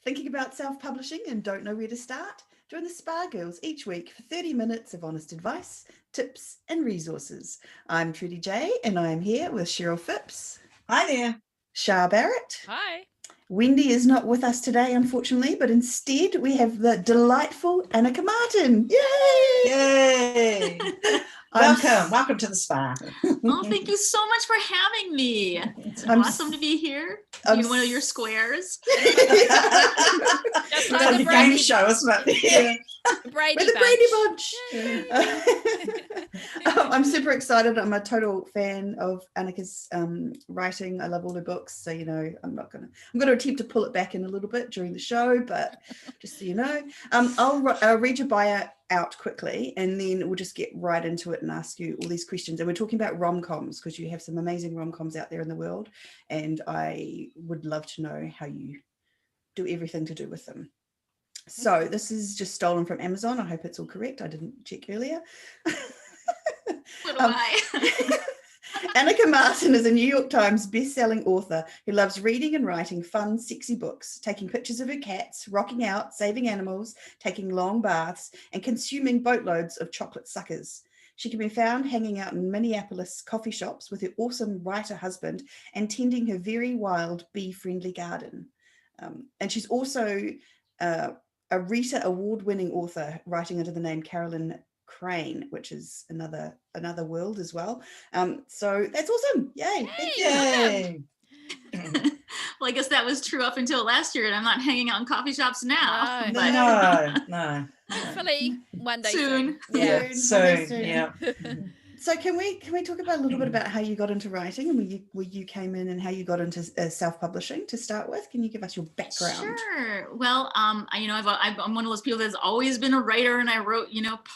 Thinking about self-publishing and don't know where to start? Join the Spa Girls each week for 30 minutes of honest advice, tips and resources. I'm Trudy J and I'm here with Cheryl Phipps. Hi there. Shah Barrett. Hi. Wendy is not with us today, unfortunately, but instead we have the delightful Annika Martin. Yay! Yay! Welcome to the spa. Oh, thank you so much for having me. It's awesome to be here. In one of your squares. Just like the game show, isn't it? Yeah. Brady We're the Brady Bunch. I'm super excited. I'm a total fan of Annika's writing. I love all her books. So, you know, I'm going to attempt to pull it back in a little bit during the show, but just so you know, I'll read your bio out quickly and then we'll just get right into it and ask you all these questions. And we're talking about rom-coms because you have some amazing rom-coms out there in the world. And I would love to know how you do everything to do with them. So this is just stolen from Amazon. I hope it's all correct. I didn't check earlier. What do I? Annika Martin is a New York Times best-selling author who loves reading and writing fun, sexy books, taking pictures of her cats, rocking out, saving animals, taking long baths, and consuming boatloads of chocolate suckers. She can be found hanging out in Minneapolis coffee shops with her awesome writer husband and tending her very wild, bee-friendly garden. And she's also a Rita Award-winning author writing under the name Carolyn Crane, which is another world as well. So that's awesome. Yay. Yay. Well, I guess that was true up until last year, and I'm not hanging out in coffee shops now. No. No. Hopefully one day Soon. Yeah. Soon. Yeah. So can we talk about a little bit about how you got into writing and where you came in and how you got into self-publishing to start with? Can you give us your background? Sure. Well, I'm one of those people that's always been a writer, and I wrote,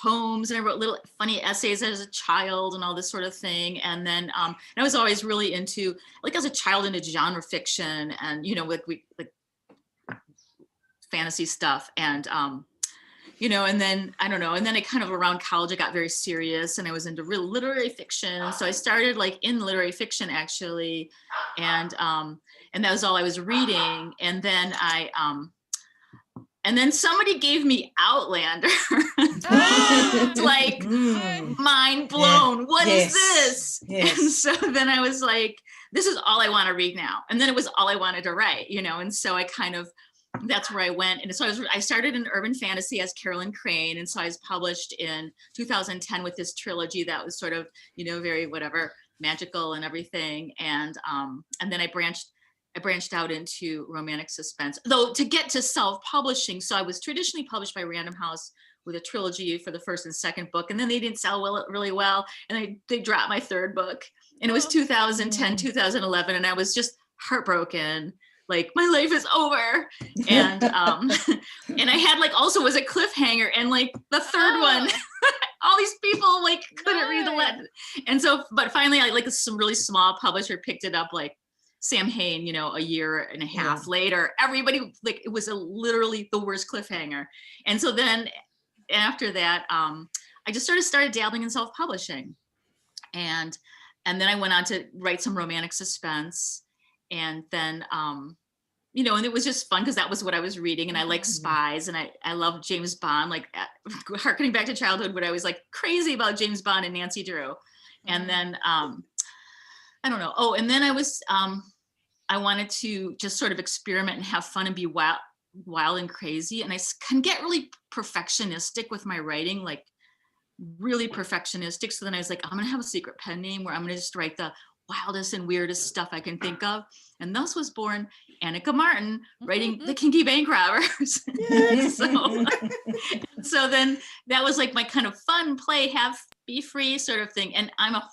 poems, and I wrote little funny essays as a child and all this sort of thing. And then and I was always really into, like as a child, into genre fiction and like fantasy stuff and and then I don't know, and then it kind of around college I got very serious and I was into real literary fiction. So I started like in literary fiction actually, and that was all I was reading. And then and then somebody gave me Outlander. Like mind blown. Yeah. What is this? Yes. And so then I was like, this is all I want to read now. And then it was all I wanted to write, and so I kind of, that's where I went. And so I started in urban fantasy as Carolyn Crane. And so I was published in 2010 with this trilogy that was sort of, very whatever, magical and everything. And then I branched out into romantic suspense, though, to get to self-publishing. So I was traditionally published by Random House with a trilogy for the first and second book. And then they didn't sell really well. And they dropped my third book. And it was 2010, 2011. And I was just heartbroken. Like my life is over. And and I had like also was a cliffhanger, and like the third one, all these people like couldn't read the letter. And so, but finally I like some really small publisher picked it up, like Sam Hain, a year and a half later. Everybody, like, it was literally the worst cliffhanger. And so then after that, I just started dabbling in self-publishing. And then I went on to write some romantic suspense. And then, and it was just fun because that was what I was reading, and I like spies, and I love James Bond, like harkening back to childhood when I was like crazy about James Bond and Nancy Drew. And then, I don't know. Oh, and then I wanted to just sort of experiment and have fun and be wild and crazy. And I can get really perfectionistic with my writing, like really perfectionistic. So then I was like, I'm going to have a secret pen name where I'm going to just write the wildest and weirdest stuff I can think of. And thus was born Annika Martin, writing The Kinky Bank Robbers. So then that was like my kind of fun play, be free sort of thing. And I'm a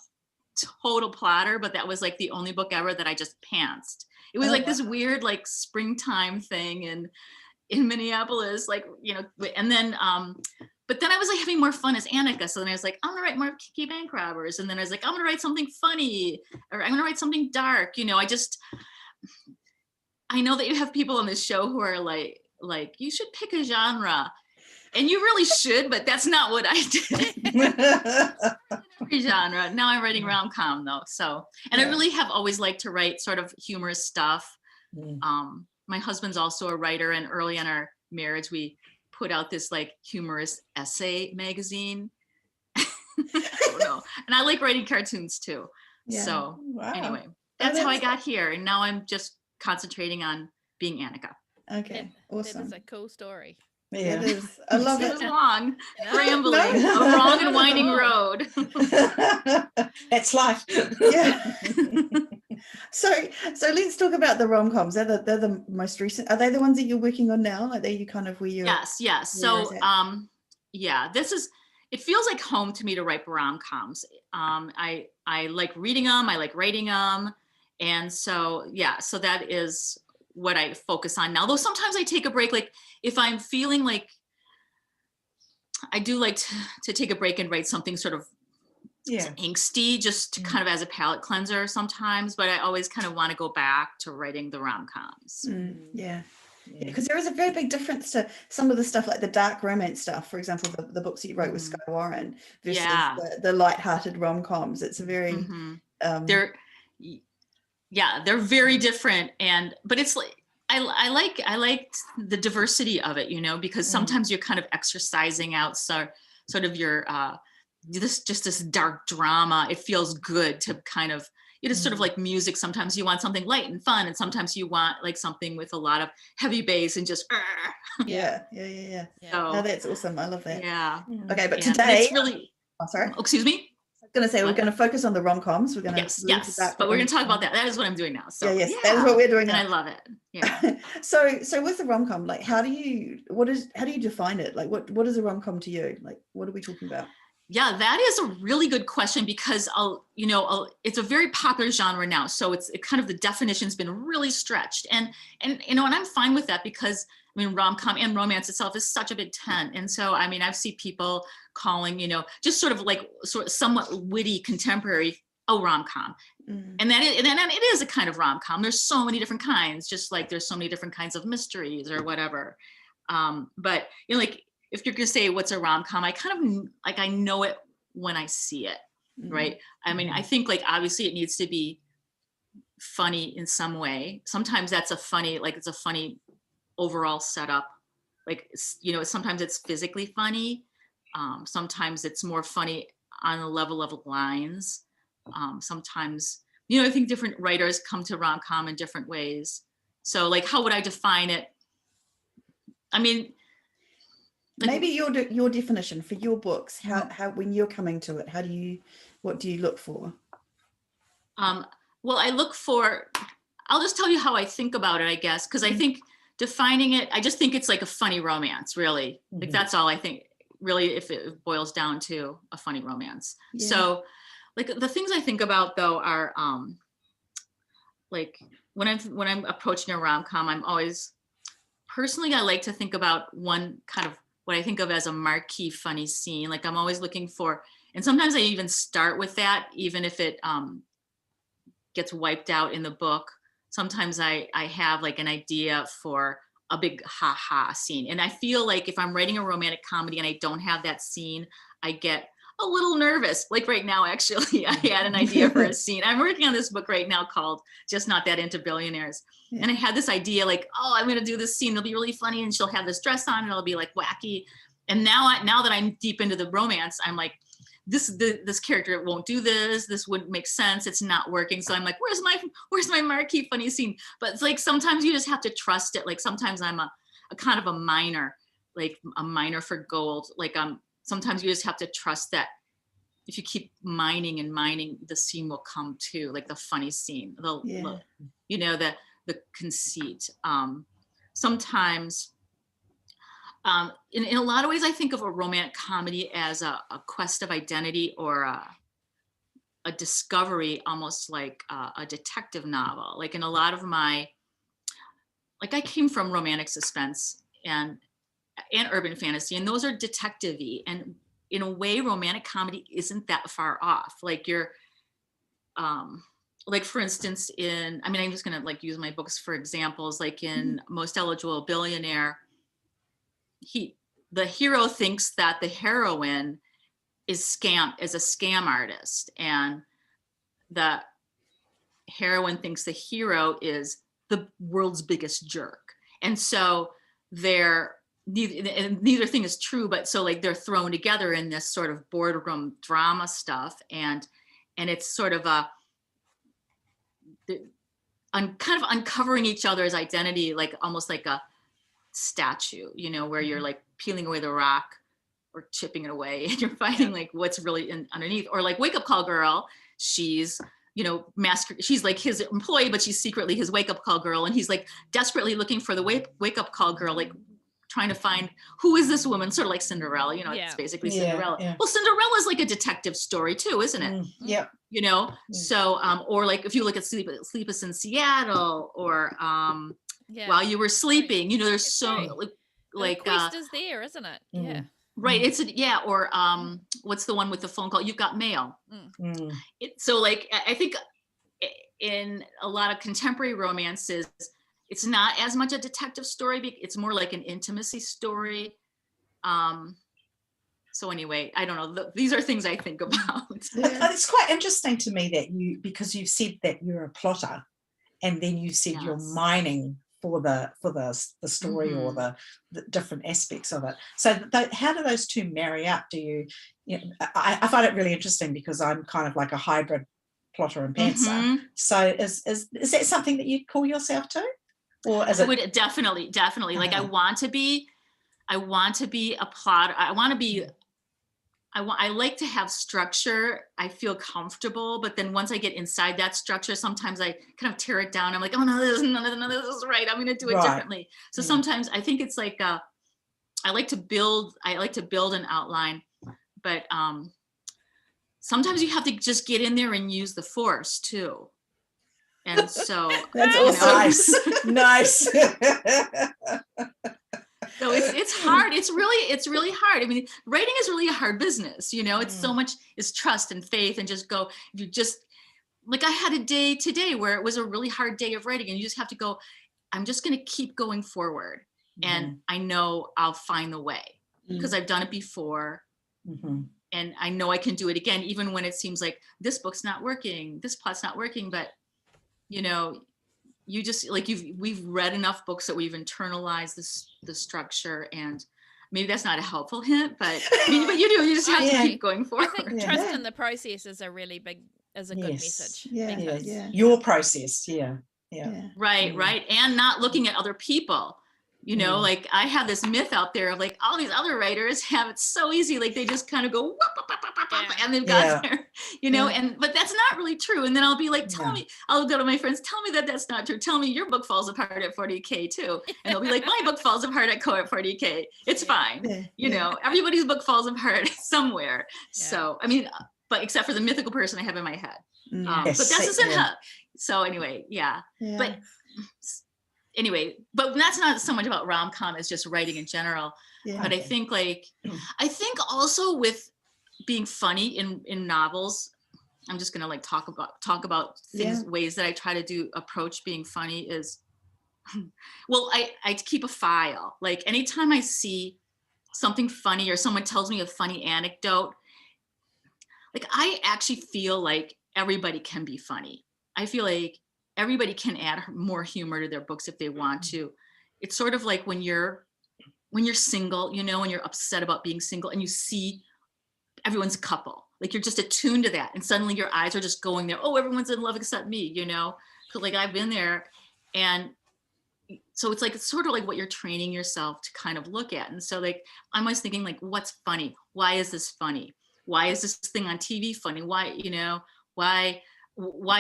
total plotter, but that was like the only book ever that I just pantsed. It was this weird like springtime thing in Minneapolis, like, and then but then I was like having more fun as Annika. So then I was like, I'm gonna write more Kinky Bank Robbers. And then I was like, I'm gonna write something funny, or I'm gonna write something dark. I know that you have people on this show who are like, you should pick a genre. And you really should, but that's not what I did. Every genre. Now I'm writing rom-com though. So, and I really have always liked to write sort of humorous stuff. my husband's also a writer, and early in our marriage, we put out this like humorous essay magazine. I don't know. And I like writing cartoons too. Yeah. So Wow. anyway, that's how I got here. And now I'm just concentrating on being Annika. Okay, awesome. That is a cool story. It is. I love It was it. long, No. rambling, No. a long and winding road. That's life. Yeah. So let's talk about the rom-coms. They're the most recent. Are they the ones that you're working on now? Like, you kind of where you? Yes. So yeah, it feels like home to me to write rom-coms. I like reading them, I like writing them. And so yeah, so that is what I focus on now. Though sometimes I take a break, like if I'm feeling like, I do like to take a break and write something sort of angsty, just to kind of as a palate cleanser sometimes, but I always kind of want to go back to writing the rom-coms. Yeah, because there is a very big difference to some of the stuff, like the dark romance stuff, for example, the books that you wrote with Sky Warren versus the light-hearted rom-coms. It's a very they're very different, but it's like I like the diversity of it, you know, because sometimes you're kind of exercising out sort of your this dark drama. It feels good to kind of, it is sort of like music. Sometimes you want something light and fun, and sometimes you want like something with a lot of heavy bass and just yeah. So, no, that's awesome. I love that. Yeah. Okay, but today it's really sorry. Oh, excuse me. I was going to say, we're going to focus on the rom-coms. We're going to yes, but we're going to talk about that. That is what I'm doing now. So that is what we're doing now. And I love it. Yeah. So with the rom-com, like, how do you define it? Like, what is a rom-com to you? Like, what are we talking about? Yeah, that is a really good question, because it's a very popular genre now. So it kind of, the definition's been really stretched, and and I'm fine with that, because I mean, rom-com and romance itself is such a big tent. And so, I mean, I've seen people calling, just sort of somewhat witty contemporary, rom-com. And it is a kind of rom-com. There's so many different kinds, just like there's so many different kinds of mysteries or whatever. But, like, if you're going to say what's a rom-com, I kind of like, I know it when I see it, right? I mean, I think, like, obviously it needs to be funny in some way. Sometimes it's a funny overall setup. Like, sometimes it's physically funny. Sometimes it's more funny on the level of lines. Sometimes, I think different writers come to rom-com in different ways. So, like, how would I define it? I mean, like, maybe your definition for your books, how when you're coming to it, what do you look for? Well, I'll just tell you how I think about it, I guess, because I think defining it, I just think it's like a funny romance, really. Like, that's all I think, really, if it boils down to a funny romance. So, like, the things I think about, though, are like, when I'm approaching a rom-com, I'm always, personally, I like to think about one kind of what I think of as a marquee funny scene. Like, I'm always looking for, and sometimes I even start with that, even if it gets wiped out in the book. Sometimes I have like an idea for a big ha-ha scene. And I feel like if I'm writing a romantic comedy and I don't have that scene, I get a little nervous. Like right now, actually, I had an idea for a scene. I'm working on this book right now called Just Not That Into Billionaires. Yeah. And I had this idea, like, oh, I'm going to do this scene. It'll be really funny. And she'll have this dress on and it'll be like wacky. And now that I'm deep into the romance, I'm like, this character won't do this. This wouldn't make sense. It's not working. So I'm like, where's my marquee funny scene? But it's like, sometimes you just have to trust it. Like, sometimes I'm a kind of a miner, like a miner for gold. Like, sometimes you just have to trust that if you keep mining and mining, the scene will come too, like the funny scene, the conceit. Sometimes, in a lot of ways, I think of a romantic comedy as a quest of identity, or a discovery, almost like a detective novel. Like, in a lot of I came from romantic suspense and urban fantasy, and those are detective-y. And in a way, romantic comedy isn't that far off. Like, you're, like, for instance, I'm just gonna like use my books for examples. Like, in Most Eligible Billionaire, the hero thinks that the heroine is a scam artist, and the heroine thinks the hero is the world's biggest jerk. And so neither thing is true, but so like they're thrown together in this sort of boardroom drama stuff. And it's sort of kind of uncovering each other's identity, like almost like a statue, you know, where you're like peeling away the rock or chipping it away and you're finding like what's really underneath. Or like Wake Up Call Girl, she's, you know, she's like his employee, but she's secretly his wake up call girl. And he's like desperately looking for the wake up call girl, like trying to find who is this woman, sort of like Cinderella, you know, it's basically Cinderella. Yeah. Well, Cinderella's like a detective story too, isn't it? Yeah. You know, so, or like if you look at Sleepless in Seattle or While You Were Sleeping, you know, there's so like the quest is there, isn't it? Yeah. Right. It's or what's the one with the phone call? You've Got Mail. So like, I think in a lot of contemporary romances, it's not as much a detective story. It's more like an intimacy story. So anyway, I don't know. These are things I think about. It's quite interesting to me that because you've said that you're a plotter, and then you said you're mining for the story or the different aspects of it. So how do those two marry up? I find it really interesting because I'm kind of like a hybrid plotter and pantser. So is that something that you'd call yourself too? Or is it? I would definitely. Like I want to be a plotter. I like to have structure. I feel comfortable, but then once I get inside that structure, sometimes I kind of tear it down. I'm like, oh no, this is right. I'm going to do it differently. So sometimes I think it's like I like to build an outline, but sometimes you have to just get in there and use the force too. And so that's also nice. So it's hard. It's really hard. I mean, writing is really a hard business. You know, it's so much is trust and faith and like I had a day today where it was a really hard day of writing and you just have to go, I'm just going to keep going forward. And I know I'll find the way because I've done it before. And I know I can do it again, even when it seems like this book's not working, this plot's not working, but you know, you just like we've read enough books that we've internalized the structure, and maybe that's not a helpful hint, but you just have to keep going forward. I think trust in the process is a good message. Your process, Right, and not looking at other people. You know, like I have this myth out there of like all these other writers have it so easy, like they just kind of go and they've got there, you know, but that's not really true. And then I'll be like, I'll go to my friends, tell me that that's not true. Tell me your book falls apart at 40K too. And they'll be like, my book falls apart at 40K. It's fine. You know, everybody's book falls apart somewhere. So, I mean, but except for the mythical person I have in my head. But that's just so anyway, but anyway, but that's not so much about rom-com as just writing in general. But I think also with being funny in novels, I'm just gonna like talk about things, ways that I try to approach being funny is, well, I keep a file. Like anytime I see something funny or someone tells me a funny anecdote, like I actually feel like everybody can be funny. I feel like everybody can add more humor to their books if they want to. It's sort of like when you're single, you know, when you're upset about being single and you see everyone's a couple, like you're just attuned to that. And suddenly your eyes are just going there. Oh, everyone's in love except me, you know? So like I've been there. And so it's sort of like what you're training yourself to kind of look at. And so like, I'm always thinking like, what's funny? Why is this funny? Why is this thing on TV funny? Why, you know, why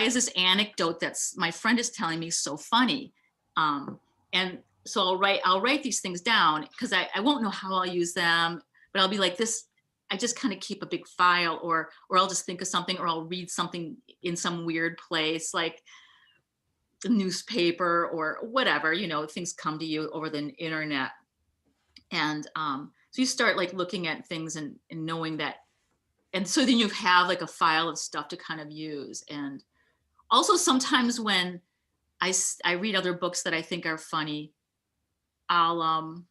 is this anecdote that's my friend is telling me so funny? And so I'll write these things down because I won't know how I'll use them, but I'll be like this, I just kind of keep a big file or I'll just think of something or I'll read something in some weird place, like the newspaper or whatever, you know, things come to you over the internet. And so you start like looking at things and knowing that. And so then you have like a file of stuff to kind of use. And also sometimes when I read other books that I think are funny, I'll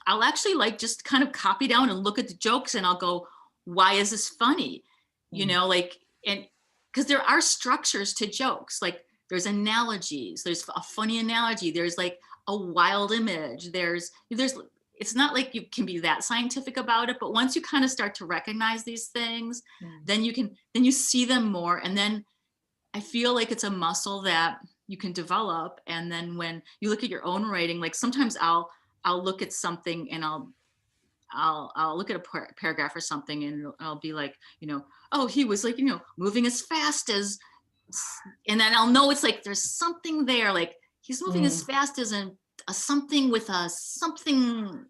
actually like just kind of copy down and look at the jokes and I'll go, why is this funny? You know, like, and because there are structures to jokes, like there's analogies, there's a funny analogy, there's like a wild image, there's it's not like you can be that scientific about it, but once you kind of start to recognize these things, then you see them more. And then I feel like it's a muscle that you can develop. And then when you look at your own writing, like sometimes I'll look at something and I'll look at a paragraph or something and I'll be like, oh, he was like, moving as fast as, and then I'll know it's like, there's something there, like he's moving as fast as a something with a something.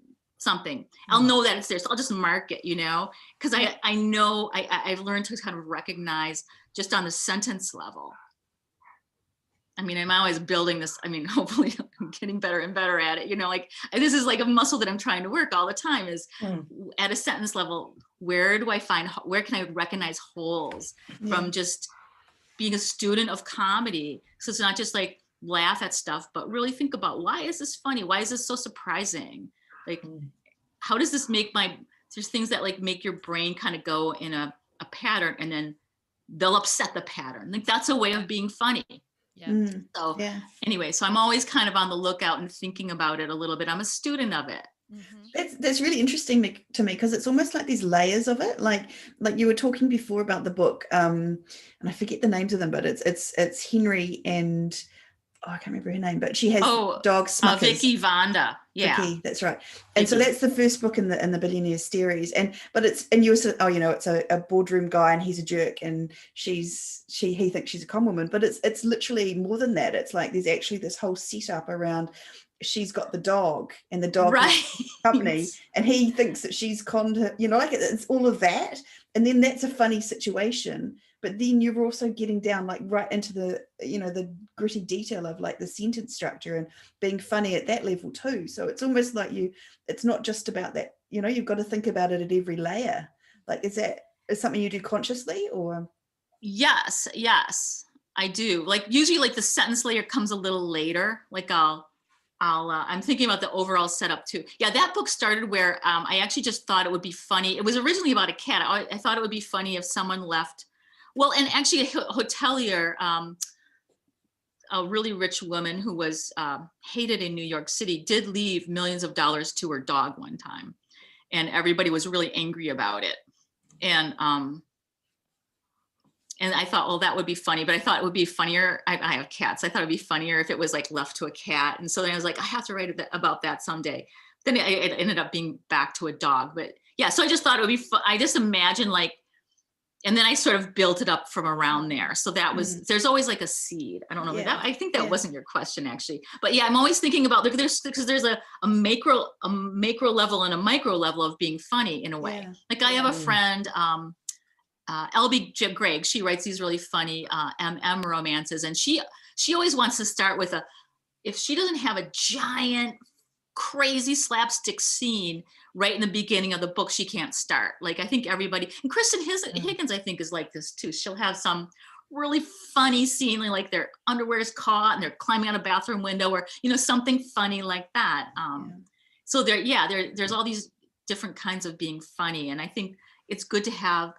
I'll know that it's there. So I'll just mark it, because I know I've learned to kind of recognize just on the sentence level. I mean, I'm always building this. I mean, hopefully I'm getting better and better at it. Like this is like a muscle that I'm trying to work all the time is at a sentence level, where can I recognize holes from just being a student of comedy? So it's not just like laugh at stuff, but really think about, why is this funny? Why is this so surprising? Like, how does this make there's things that like make your brain kind of go in a pattern and then they'll upset the pattern. Like that's a way of being funny. Yeah. So anyway, so I'm always kind of on the lookout and thinking about it a little bit. I'm a student of it. That's really interesting to me, because it's almost like these layers of it. Like you were talking before about the book, and I forget the names of them, but it's Henry and I can't remember her name, but she has dog Smuckers. Vicky Vonda. Yeah, Vicky, that's right. And so that's the first book in the Billionaires series. You were sort of, it's a boardroom guy and he's a jerk, and he thinks she's a con woman, but it's literally more than that. It's like there's actually this whole setup around. She's got the dog and the dog company, and he thinks that she's conned her, like it's all of that. And then that's a funny situation. But then you're also getting down like right into the, the gritty detail of like the sentence structure and being funny at that level too. So it's almost like it's not just about that, you've got to think about it at every layer. Like, is something you do consciously or? Yes, I do. Like usually like the sentence layer comes a little later. Like I'm thinking about the overall setup too. Yeah, that book started where I actually just thought it would be funny. It was originally about a cat. I thought it would be funny if someone left. Well, and actually a hotelier, a really rich woman who was hated in New York City, did leave millions of dollars to her dog one time. And everybody was really angry about it. And I thought, well, that would be funny, but I thought it would be funnier. I have cats. I thought it'd be funnier if it was like left to a cat. And so then I was like, I have to write about that someday. Then it ended up being back to a dog. But yeah, so I just thought it would be fun. I just imagined like, and then I sort of built it up from around there. So that was, there's always like a seed. I don't know. I think that wasn't your question actually, but yeah, I'm always thinking about, because there's a macro level and a micro level of being funny in a way. Like I have a friend, LB Gregg, she writes these really funny MM romances, and she always wants to start with if she doesn't have a giant crazy slapstick scene right in the beginning of the book, she can't start. Like I think everybody, and Kristen Higgins I think is like this too. She'll have some really funny scene, like their underwear is caught and they're climbing out a bathroom window, or something funny like that. So there's all these different kinds of being funny, and I think it's good to have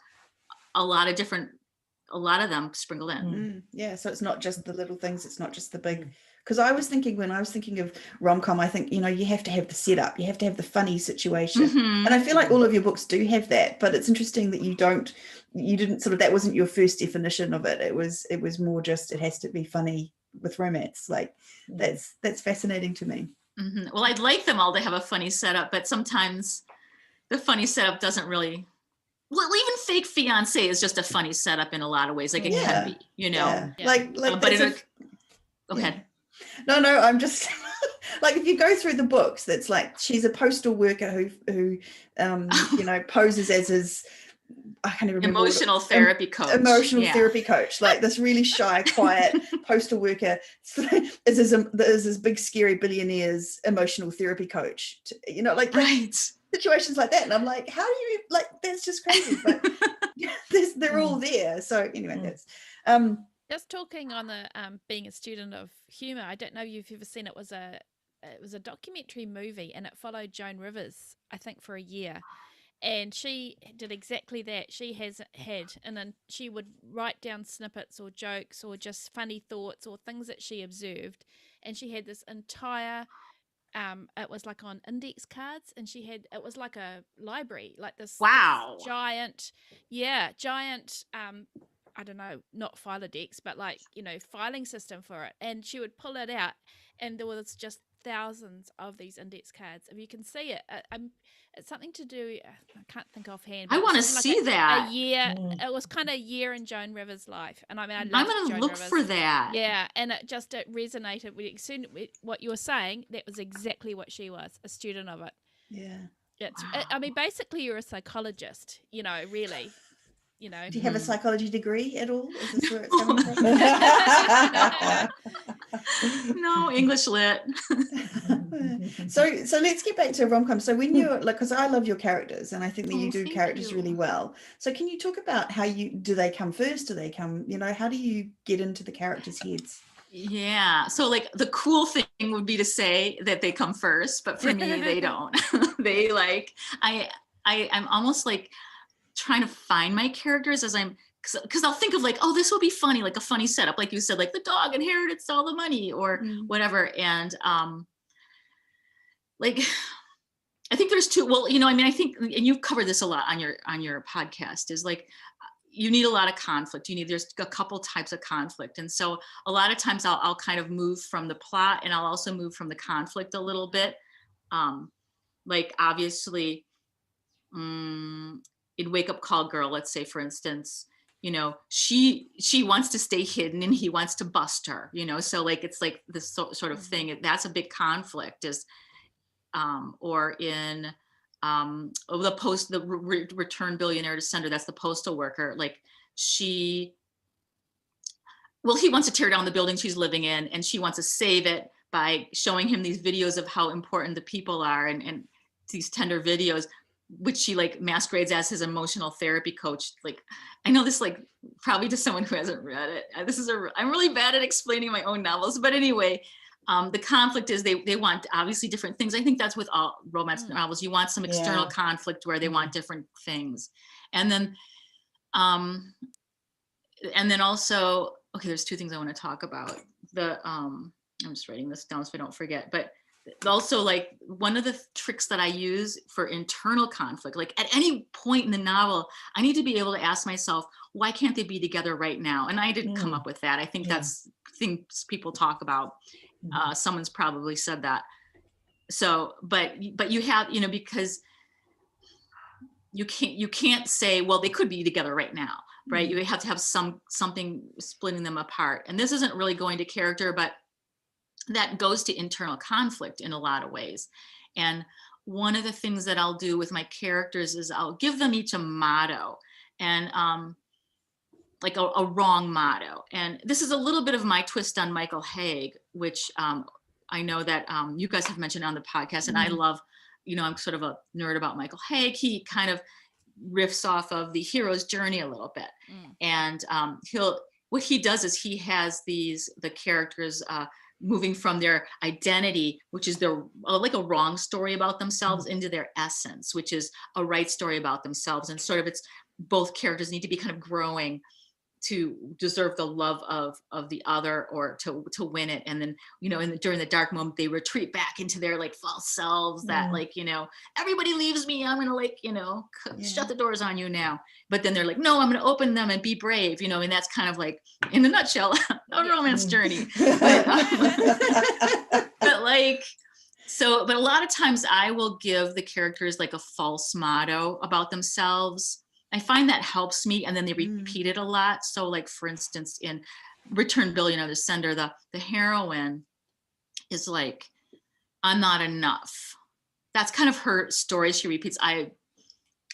a lot of them sprinkled in. So it's not just the little things, it's not just the big, because when I was thinking of rom-com, I think, you have to have the setup, you have to have the funny situation. And I feel like all of your books do have that, but it's interesting that you didn't sort of, that wasn't your first definition of it. It was more just, it has to be funny with romance. Like that's fascinating to me. Well, I'd like them all to have a funny setup, but sometimes the funny setup doesn't really. Well, even Fake Fiancé is just a funny setup in a lot of ways. Like it can be, Like but go ahead. No, I'm just like, if you go through the books, that's like, she's a postal worker who poses as his, I can't even remember. Emotional therapy coach. Like this really shy, quiet postal worker is his big, scary billionaire's emotional therapy coach. Right. Situations like that, and I'm like, how do you that's just crazy, but they're all there. So anyway, that's just talking on the being a student of humor. I don't know if you've ever seen it. It was a documentary movie, and it followed Joan Rivers, I think, for a year, And she did exactly that. She has had, and then she would write down snippets or jokes or just funny thoughts or things that she observed. And she had this entire, it was like on index cards, and it was like a library, like this Wow. giant, giant, I don't know, not Filodex, but like, filing system for it. And she would pull it out, and there was just thousands of these index cards. If you can see it, it's something to do, I can't think offhand. I want to like see that. A year. It was kind of a year in Joan Rivers' life. And I mean, I I'm love going to Joan look Rivers. for that. Yeah. And it resonated with, soon with what you were saying. That was exactly what she was, a student of it. Yeah. I mean, basically you're a psychologist, really. Do you have a psychology degree at all? Is this where it's coming from? No, English lit. So let's get back to rom-com. So when you're like, because I love your characters, and I think that you do characters really well. So can you talk about how do they come first? Do they come, how do you get into the characters' heads? Yeah. So like the cool thing would be to say that they come first, but for me, they don't. They like, I'm almost like trying to find my characters as because I'll think of like, oh, this will be funny, like a funny setup, like you said, like the dog inherited all the money or whatever. And like, I think there's two. Well, I think, and you've covered this a lot on your podcast, is like, you need a lot of conflict. There's a couple types of conflict. And so a lot of times I'll kind of move from the plot, and I'll also move from the conflict a little bit. Like obviously, in Wake Up Call Girl, let's say, for instance, she wants to stay hidden and he wants to bust her, so like, it's like this sort of thing. That's a big conflict is, or in the Return Billionaire to Sender, that's the postal worker. Like he wants to tear down the building she's living in, and she wants to save it by showing him these videos of how important the people are, and these tender videos, which she like masquerades as his emotional therapy coach. Like, I know this, like probably to someone who hasn't read it, I'm really bad at explaining my own novels, but anyway, the conflict is they want obviously different things. I think that's with all romance novels. You want some external conflict where they want different things. And then also, okay, there's two things I want to talk about. I'm just writing this down so I don't forget, but also like one of the tricks that I use for internal conflict, like at any point in the novel, I need to be able to ask myself, why can't they be together right now? And I didn't come up with that. I think that's things people talk about. Someone's probably said that. So, but you have, because you can't say, well, they could be together right now, right? You have to have something splitting them apart. And this isn't really going to character, but that goes to internal conflict in a lot of ways. And one of the things that I'll do with my characters is I'll give them each a motto, and like a wrong motto. And this is a little bit of my twist on Michael Haig, which I know that you guys have mentioned on the podcast, and I love, I'm sort of a nerd about Michael Haig. He kind of riffs off of the hero's journey a little bit. And what he does is he has the characters moving from their identity, which is their like a wrong story about themselves, into their essence, which is a right story about themselves. And sort of it's both characters need to be kind of growing to deserve the love of the other, or to win it. And then, during the dark moment, they retreat back into their like false selves that like, everybody leaves me, I'm gonna like, shut the doors on you now. But then they're like, no, I'm gonna open them and be brave, and that's kind of like, in a nutshell, a romance journey. But like, but a lot of times I will give the characters like a false motto about themselves. I find that helps me, and then they repeat it a lot. So like, for instance, in Return Billionaire to Sender, the heroine is like, I'm not enough. That's kind of her story. She repeats, I'm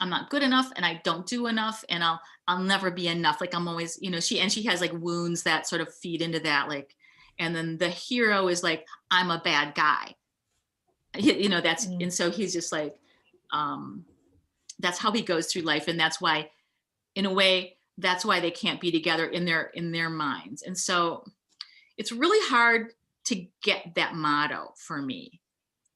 not good enough, and I don't do enough, and I'll never be enough. Like I'm always, she has like wounds that sort of feed into that. Like, and then the hero is like, I'm a bad guy. That's, and so he's just like, that's how he goes through life. And that's why, in a way, that's why they can't be together in their minds. And so it's really hard to get that motto for me.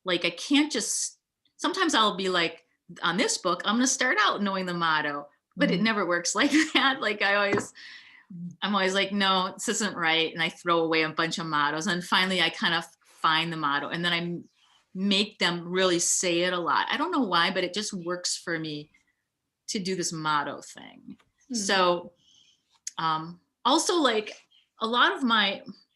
Like I can't just, sometimes I'll be like, on this book, I'm going to start out knowing the motto, but it never works like that. Like I'm always like, no, this isn't right. And I throw away a bunch of mottos. And finally I kind of find the motto, and then I make them really say it a lot. I don't know why, but it just works for me to do this motto thing. So also, like, a lot of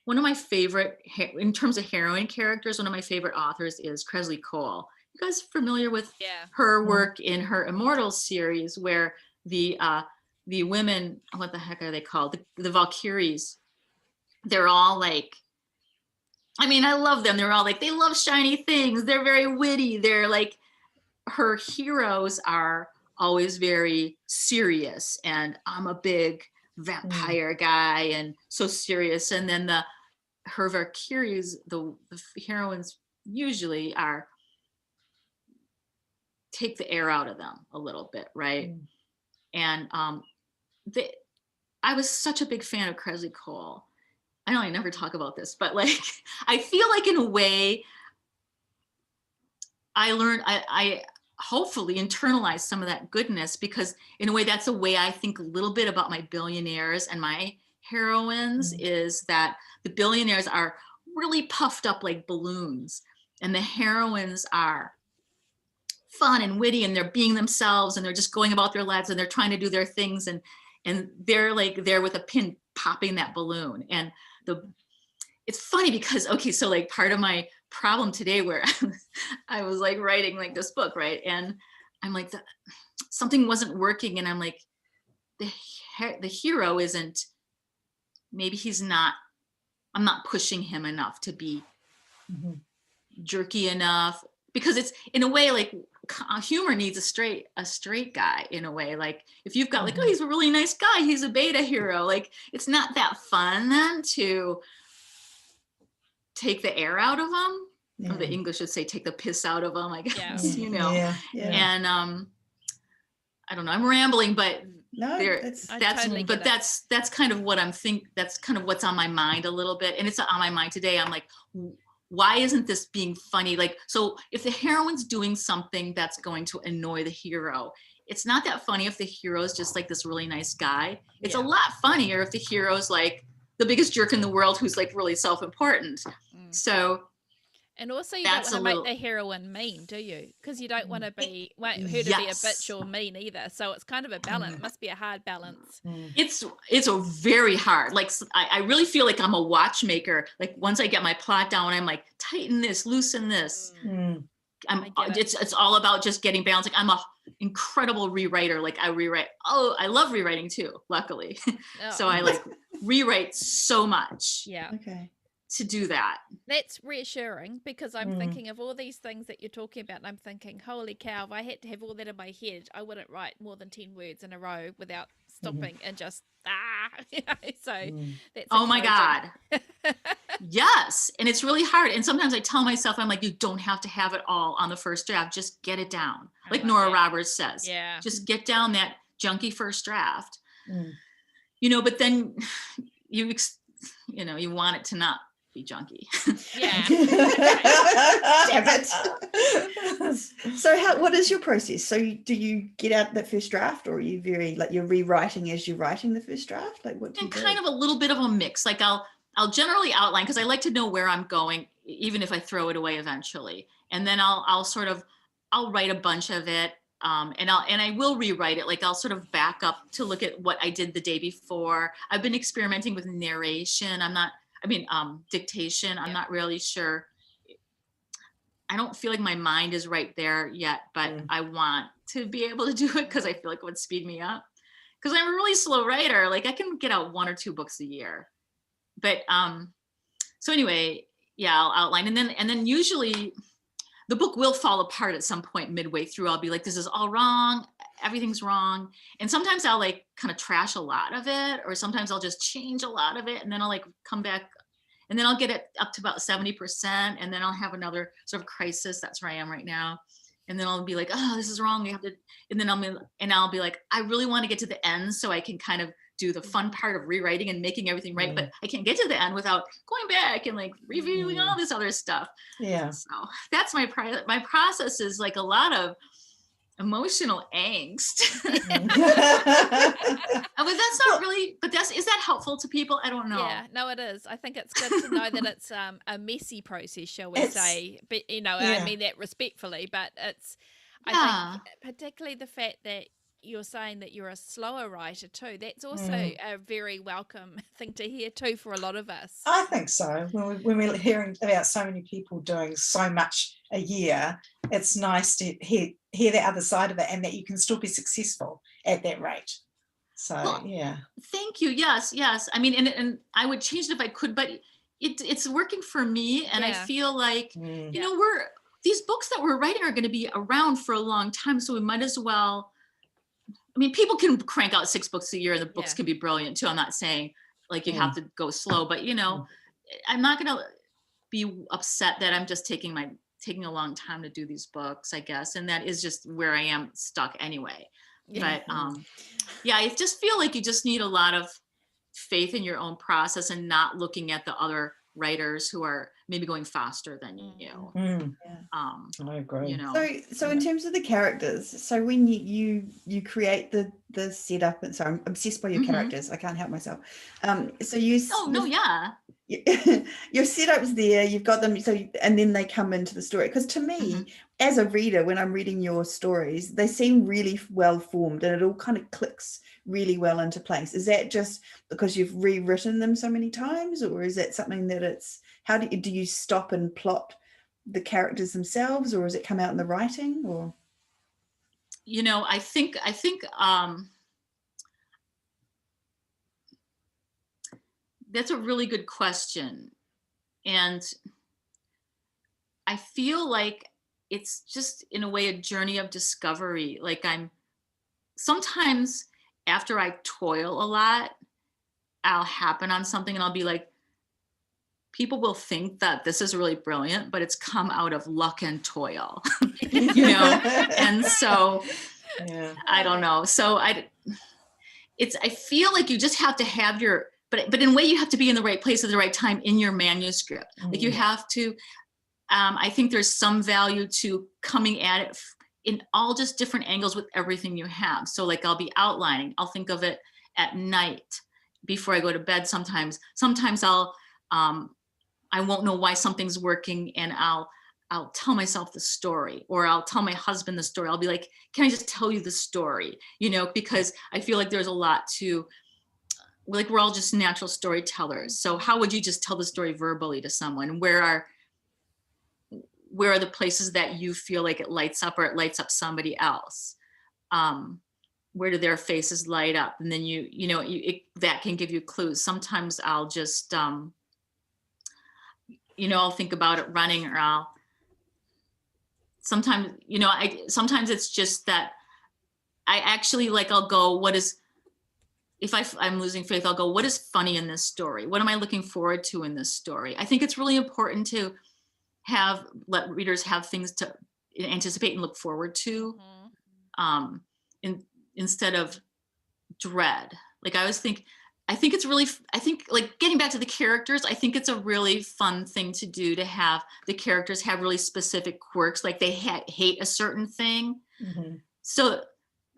one of my favorite, in terms of heroine characters, one of my favorite authors is Cresley Cole. You guys familiar with her work in her Immortals series, where the women, what the heck are they called? The Valkyries. They're all like, I mean, I love them. They're all like, they love shiny things. They're very witty. They're like, her heroes are always very serious, and I'm a big vampire guy and so serious. And then her Valkyries, the heroines usually take the air out of them a little bit, right? And I was such a big fan of Cresley Cole. I know I never talk about this, but like, I feel like in a way I learned, I hopefully internalized some of that goodness, because in a way that's a way I think a little bit about my billionaires and my heroines, is that the billionaires are really puffed up like balloons, and the heroines are fun and witty, and they're being themselves, and they're just going about their lives, and they're trying to do their things, and they're like there with a pin popping that balloon. And it's funny because, okay, so like part of my problem today, where I was like writing like this book, right, and I'm like, something wasn't working, and I'm like, the hero isn't, maybe I'm not pushing him enough to be jerky enough, because it's in a way like humor needs a straight guy in a way. Like if you've got like, oh, he's a really nice guy, he's a beta hero, like it's not that fun then to take the air out of him. Or the English would say take the piss out of them, I guess. You know. And I don't know, I'm rambling, but that's kind of what that's kind of what's on my mind a little bit, and it's on my mind today. I'm like, why isn't this being funny? Like, so if the heroine's doing something that's going to annoy the hero, it's not that funny if the hero's just like this really nice guy. It's a lot funnier if the hero's like the biggest jerk in the world who's like really self-important. So, and also you don't want to make the heroine mean, do you? Because you don't want to be her to be a bitch or mean either. So it's kind of a balance. It must be a hard balance. It's a very hard. Like I really feel like I'm a watchmaker. Like once I get my plot down, I'm like, tighten this, loosen this. It's all about just getting balance. Like I'm a incredible rewriter. Like I rewrite. Oh, I love rewriting too. Luckily, so I like rewrite so much. Yeah. Okay. To do that. That's reassuring, because I'm thinking of all these things that you're talking about, and I'm thinking, holy cow, if I had to have all that in my head, I wouldn't write more than 10 words in a row without stopping and just so that's oh my God. Yes. And it's really hard. And sometimes I tell myself, I'm like, you don't have to have it all on the first draft, just get it down. Like Nora Roberts says, just get down that junky first draft. You know, but then you want it to not be junky. Damn it. So what is your process? So do you get out that first draft, or are you very like you're rewriting as you're writing the first draft? Like what do you do? Kind of a little bit of a mix. Like I'll generally outline, because I like to know where I'm going, even if I throw it away eventually. And then I'll write a bunch of it. And I will rewrite it. Like I'll sort of back up to look at what I did the day before. I've been experimenting with narration. Dictation. I'm not really sure. I don't feel like my mind is right there yet, but I want to be able to do it because I feel like it would speed me up. Because I'm a really slow writer. Like I can get out 1 or 2 books a year. But so anyway, I'll outline, and then usually the book will fall apart at some point midway through. I'll be like, this is all wrong. Everything's wrong. And sometimes I'll like kind of trash a lot of it, or sometimes I'll just change a lot of it. And then I'll like come back, and then I'll get it up to about 70%. And then I'll have another sort of crisis. That's where I am right now. And then I'll be like, oh, this is wrong. We have to, and then I'll be like, I really want to get to the end so I can kind of do the fun part of rewriting and making everything right. But I can't get to the end without going back and like reviewing all this other stuff. Yeah. So that's my process is like a lot of emotional angst. But that's not really, but is that helpful to people? I don't know. Yeah, no, it is. I think it's good to know that it's a messy process, shall we say? But I mean that respectfully, but it's, I think particularly the fact that you're saying that you're a slower writer too, that's also a very welcome thing to hear too for a lot of us. I think so. When we're hearing about so many people doing so much a year, it's nice to hear the other side of it, and that you can still be successful at that rate. So, Thank you. Yes. I mean, and I would change it if I could, but it's working for me. And I feel like, these books that we're writing are going to be around for a long time. So we might as well, I mean, people can crank out 6 books a year and the books can be brilliant too. I'm not saying like you have to go slow, but I'm not going to be upset that I'm just taking a long time to do these books, I guess. And that is just where I am stuck anyway. But I just feel like you just need a lot of faith in your own process and not looking at the other writers who are maybe going faster than you. I agree. So in terms of the characters, so when you create the setup, and so I'm obsessed by your characters. I can't help myself. So you. Your setup's there, you've got them, and then they come into the story. Because to me, as a reader, when I'm reading your stories, they seem really well formed and it all kind of clicks really well into place. Is that just because you've rewritten them so many times, or is that something that it's, how do you stop and plot the characters themselves, or does it come out in the writing? Or I think that's a really good question. And I feel like it's just in a way a journey of discovery. Like sometimes after I toil a lot, I'll happen on something and I'll be like, people will think that this is really brilliant, but it's come out of luck and toil, and so I don't know. So I feel like you just have to have but in a way you have to be in the right place at the right time in your manuscript. Like you have to, I think there's some value to coming at it in all just different angles with everything you have. So like I'll be outlining, I'll think of it at night before I go to bed. Sometimes I'll, I won't know why something's working, and I'll tell myself the story, or I'll tell my husband the story. I'll be like, can I just tell you the story? Because I feel like there's a lot to, like, we're all just natural storytellers. So how would you just tell the story verbally to someone? Where are the places that you feel like it lights up, or it lights up somebody else? Where do their faces light up? And then that can give you clues. Sometimes I'll just, I'll think about it running, or sometimes it's just that I actually I'll go, if I'm losing faith, I'll go, what is funny in this story? What am I looking forward to in this story? I think it's really important to let readers have things to anticipate and look forward to, instead of dread. I think getting back to the characters, I think it's a really fun thing to do, to have the characters have really specific quirks, like they hate a certain thing. So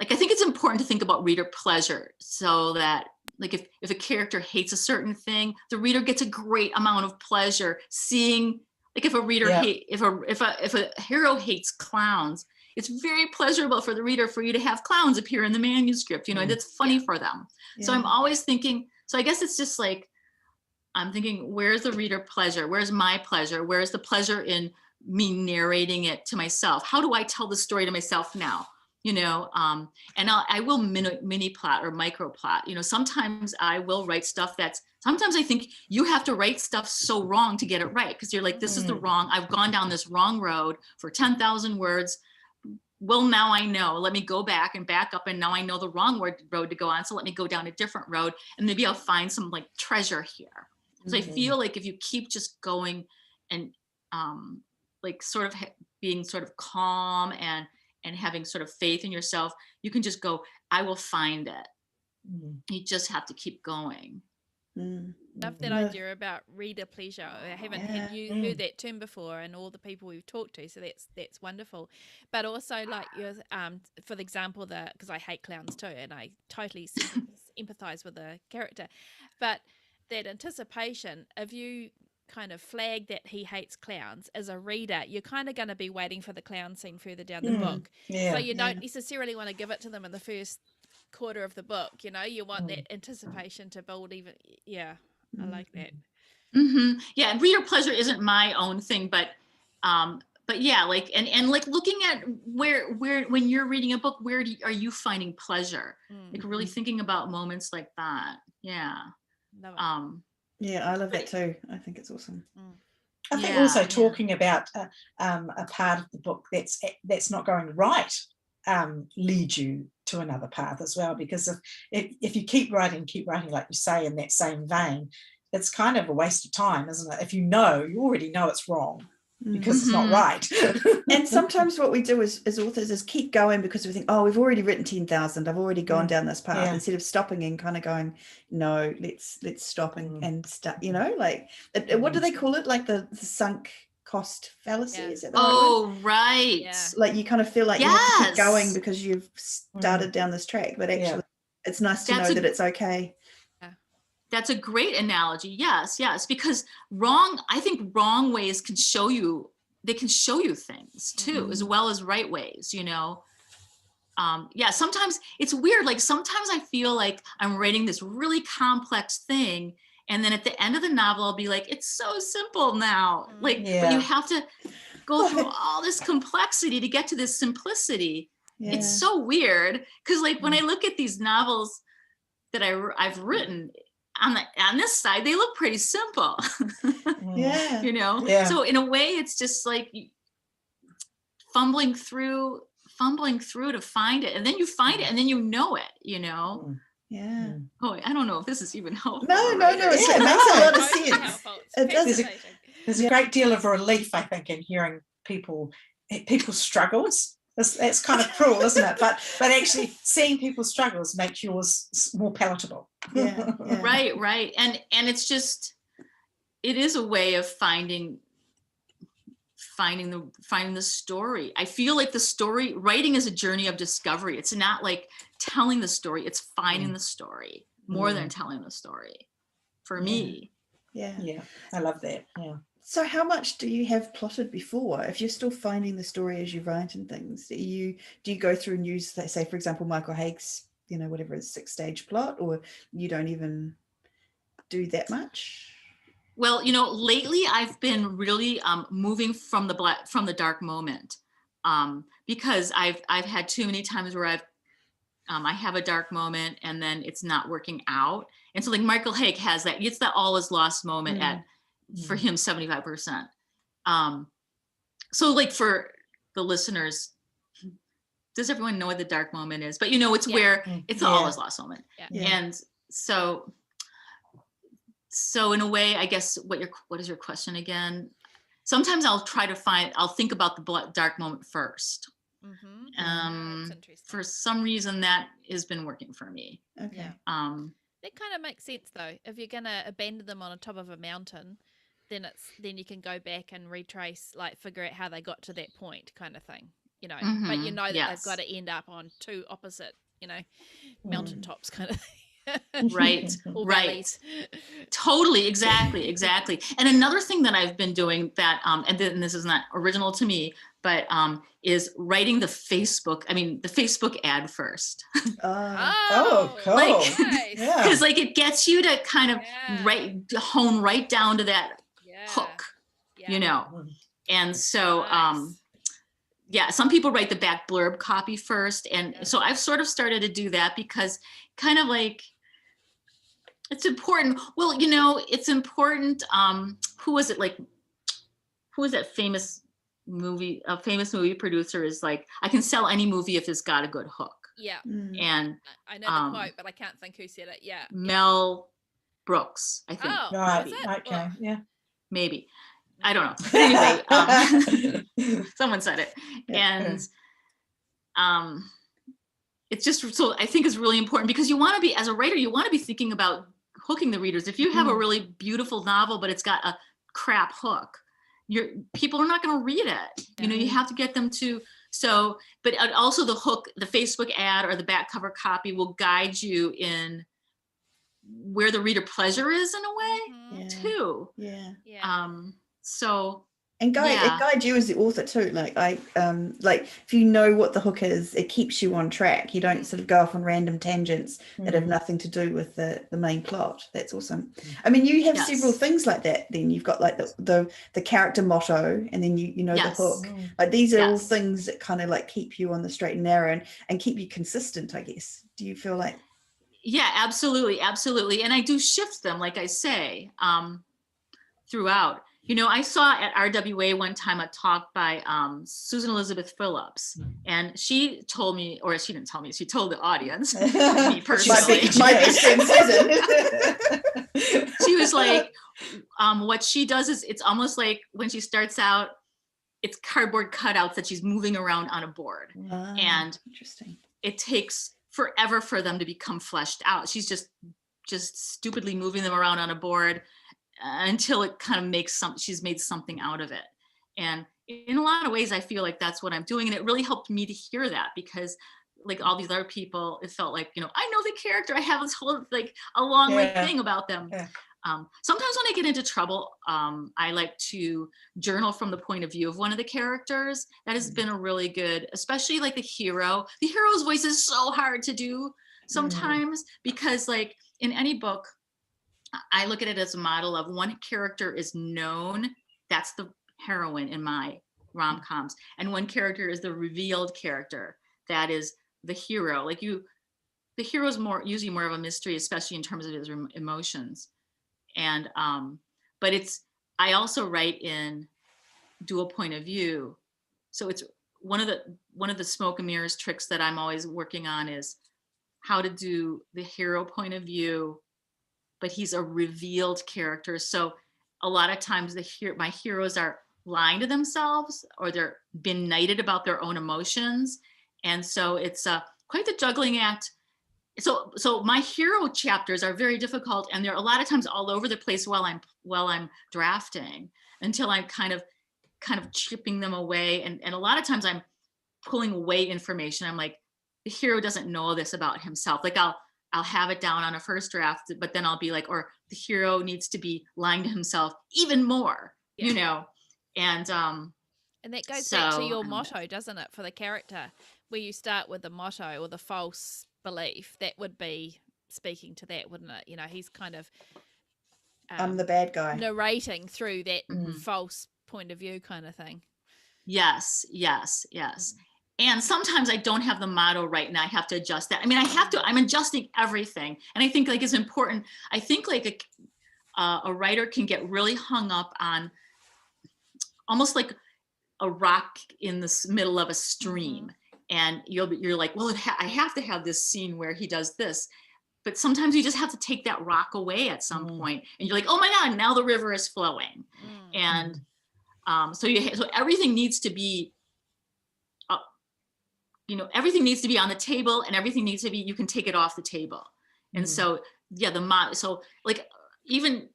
I think it's important to think about reader pleasure, so that if a character hates a certain thing, the reader gets a great amount of pleasure seeing, if a reader if a hero hates clowns, it's very pleasurable for the reader for you to have clowns appear in the manuscript, that's funny for them. So I'm always thinking, so I guess it's just I'm thinking, where's the reader pleasure? Where's my pleasure? Where's the pleasure in me narrating it to myself? How do I tell the story to myself now? And I will mini plot or micro plot. Sometimes I will write stuff sometimes I think you have to write stuff so wrong to get it right, because you're like, this is the wrong, I've gone down this wrong road for 10,000 words. Well, now I know, let me go back and back up, and now I know the wrong road to go on, so let me go down a different road, and maybe I'll find some treasure here. So I feel like if you keep just going and sort of being sort of calm and having sort of faith in yourself, you can just go, I will find it. You just have to keep going. Love that idea about reader pleasure. I haven't had you heard that term before, and all the people we've talked to, so that's wonderful. But also, like your for the example, because I hate clowns too, and I totally empathize with the character, but that anticipation, if you kind of flag that he hates clowns as a reader, you're kind of going to be waiting for the clown scene further down the book, so you don't necessarily want to give it to them in the first quarter of the book. You want that anticipation to build even. I like that. Yeah, and reader pleasure isn't my own thing, but yeah, like and like looking at where when you're reading a book, where are you finding pleasure? Like really thinking about moments like that. Yeah. Love it. Yeah, I love that too. I think it's awesome. I think also talking about a part of the book that's not going right lead you to another path as well, because if you keep writing like you say in that same vein, it's kind of a waste of time, isn't it? If you already know it's wrong because it's not right. And sometimes what we do as authors is keep going because we think, oh, we've already written 10,000, I've already gone down this path, instead of stopping and kind of going, no, let's stop and start, like what do they call it, like the sunk cost fallacy? Is it right. Yeah. Like you kind of feel like you have to keep going because you've started down this track, but actually it's nice to know that it's okay. That's a great analogy. Yes, because I think wrong ways can show you things too, as well as right ways, sometimes it's weird. Like sometimes I feel like I'm writing this really complex thing, and then at the end of the novel, I'll be like, it's so simple now. But you have to go through all this complexity to get to this simplicity. Yeah. It's so weird. Cause like when I look at these novels that I've written, on this side, they look pretty simple. So in a way, it's just like fumbling through to find it, and then you find it, and then you know it. Yeah. Oh, I don't know if this is even helpful. No. It makes a lot of sense. It does. There's a great deal of relief, I think, in hearing people's struggles. It's kind of cruel, isn't it? But actually seeing people's struggles makes yours more palatable. Yeah. Right. And it's just, it is a way of finding the story. I feel like the story writing is a journey of discovery. It's not like telling the story, it's finding the story more than telling the story for me. Yeah. I love that. Yeah. So how much do you have plotted before? If you're still finding the story as you write and things, do you go through and use, say, for example, Michael Haig's, whatever his 6-stage plot, or you don't even do that much? Well, lately I've been really moving from the dark moment, because I've had too many times where I have a dark moment and then it's not working out. And so like Michael Haig has that, it's that all is lost moment for him, 75%. So like for the listeners, does everyone know what the dark moment is? But it's where it's the all is lost moment. Yeah. And so in a way, I guess what is your question again? Sometimes I'll think about the dark moment first. For some reason that has been working for me. Okay. That kind of makes sense though. If you're going to abandon them on the top of a mountain, then you can go back and retrace, like figure out how they got to that point, kind of thing. But that they've got to end up on two opposite, mountaintops, kind of thing. Right. Totally. Exactly. And another thing that I've been doing that, and this is not original to me, but is writing the Facebook ad first. Oh, cool. Because like it gets you to kind of hone right down to that hook, and so some people write the back blurb copy first, and so I've sort of started to do that because kind of like it's important. Well, it's important. Who was that famous movie producer is like, I can sell any movie if it's got a good hook. Yeah. And I know the quote, but I can't think who said it. Yeah. Mel Brooks, I think. Oh, right. Okay. Yeah. Maybe. I don't know. But anyway, someone said it. And it's just, so I think it's really important because you want to be, as a writer, you want to be thinking about hooking the readers. If you have a really beautiful novel, but it's got a crap hook, people are not going to read it. You know, you have to get them to, but also the hook, the Facebook ad or the back cover copy will guide you in where the reader pleasure is in a way too. Yeah. And it guides you as the author too. Like if you know what the hook is, it keeps you on track. You don't sort of go off on random tangents that have nothing to do with the main plot. That's awesome. I mean, you have several things like that. Then you've got like the character motto, and then you know the hook. Like these are all things that kind of like keep you on the straight and narrow and keep you consistent, I guess. Do you feel like? Yeah, absolutely. And I do shift them, like I say, throughout. You know, I saw at RWA one time a talk by Susan Elizabeth Phillips, and she told me, or she didn't tell me, she told the audience, me personally. my best friend Susan. She was like, what she does is it's almost like when she starts out, it's cardboard cutouts that she's moving around on a board. And interesting. It takes forever for them to become fleshed out. She's just stupidly moving them around on a board until it kind of she's made something out of it. And in a lot of ways, I feel like that's what I'm doing. And it really helped me to hear that, because like all these other people, it felt like, you know, I know the character, I have this whole like a long thing about them. Yeah. Sometimes when I get into trouble, I like to journal from the point of view of one of the characters. That has been a really good, especially like the hero. The hero's voice is so hard to do sometimes because like in any book, I look at it as a model of one character is known. That's the heroine in my rom-coms. And one character is the revealed character. That is the hero. Like the hero is usually more of a mystery, especially in terms of his emotions. And, but I also write in dual point of view. So it's one of the smoke and mirrors tricks that I'm always working on is how to do the hero point of view, but he's a revealed character. So a lot of times my heroes are lying to themselves or they're benighted about their own emotions. And so it's quite the juggling act. So my hero chapters are very difficult, and they're a lot of times all over the place while I'm drafting until I'm kind of chipping them away. And a lot of times I'm pulling away information. I'm like, the hero doesn't know this about himself. Like I'll have it down on a first draft, but then I'll be like, or the hero needs to be lying to himself even more, you know? And that goes back to your motto, doesn't it, for the character, where you start with the motto or the false belief. That would be speaking to that, wouldn't it? You know, he's kind of I'm the bad guy, narrating through that false point of view kind of thing. Yes. And sometimes I don't have the motto right, and I have to adjust that. I mean, I'm adjusting everything. And I think like it's important. I think like a writer can get really hung up on almost like a rock in the middle of a stream. And you're like, well, I have to have this scene where he does this. But sometimes you just have to take that rock away at some point. And you're like, oh my God, now the river is flowing. And so everything needs to be, everything needs to be on the table, and everything needs to be, you can take it off the table. And so, so like, even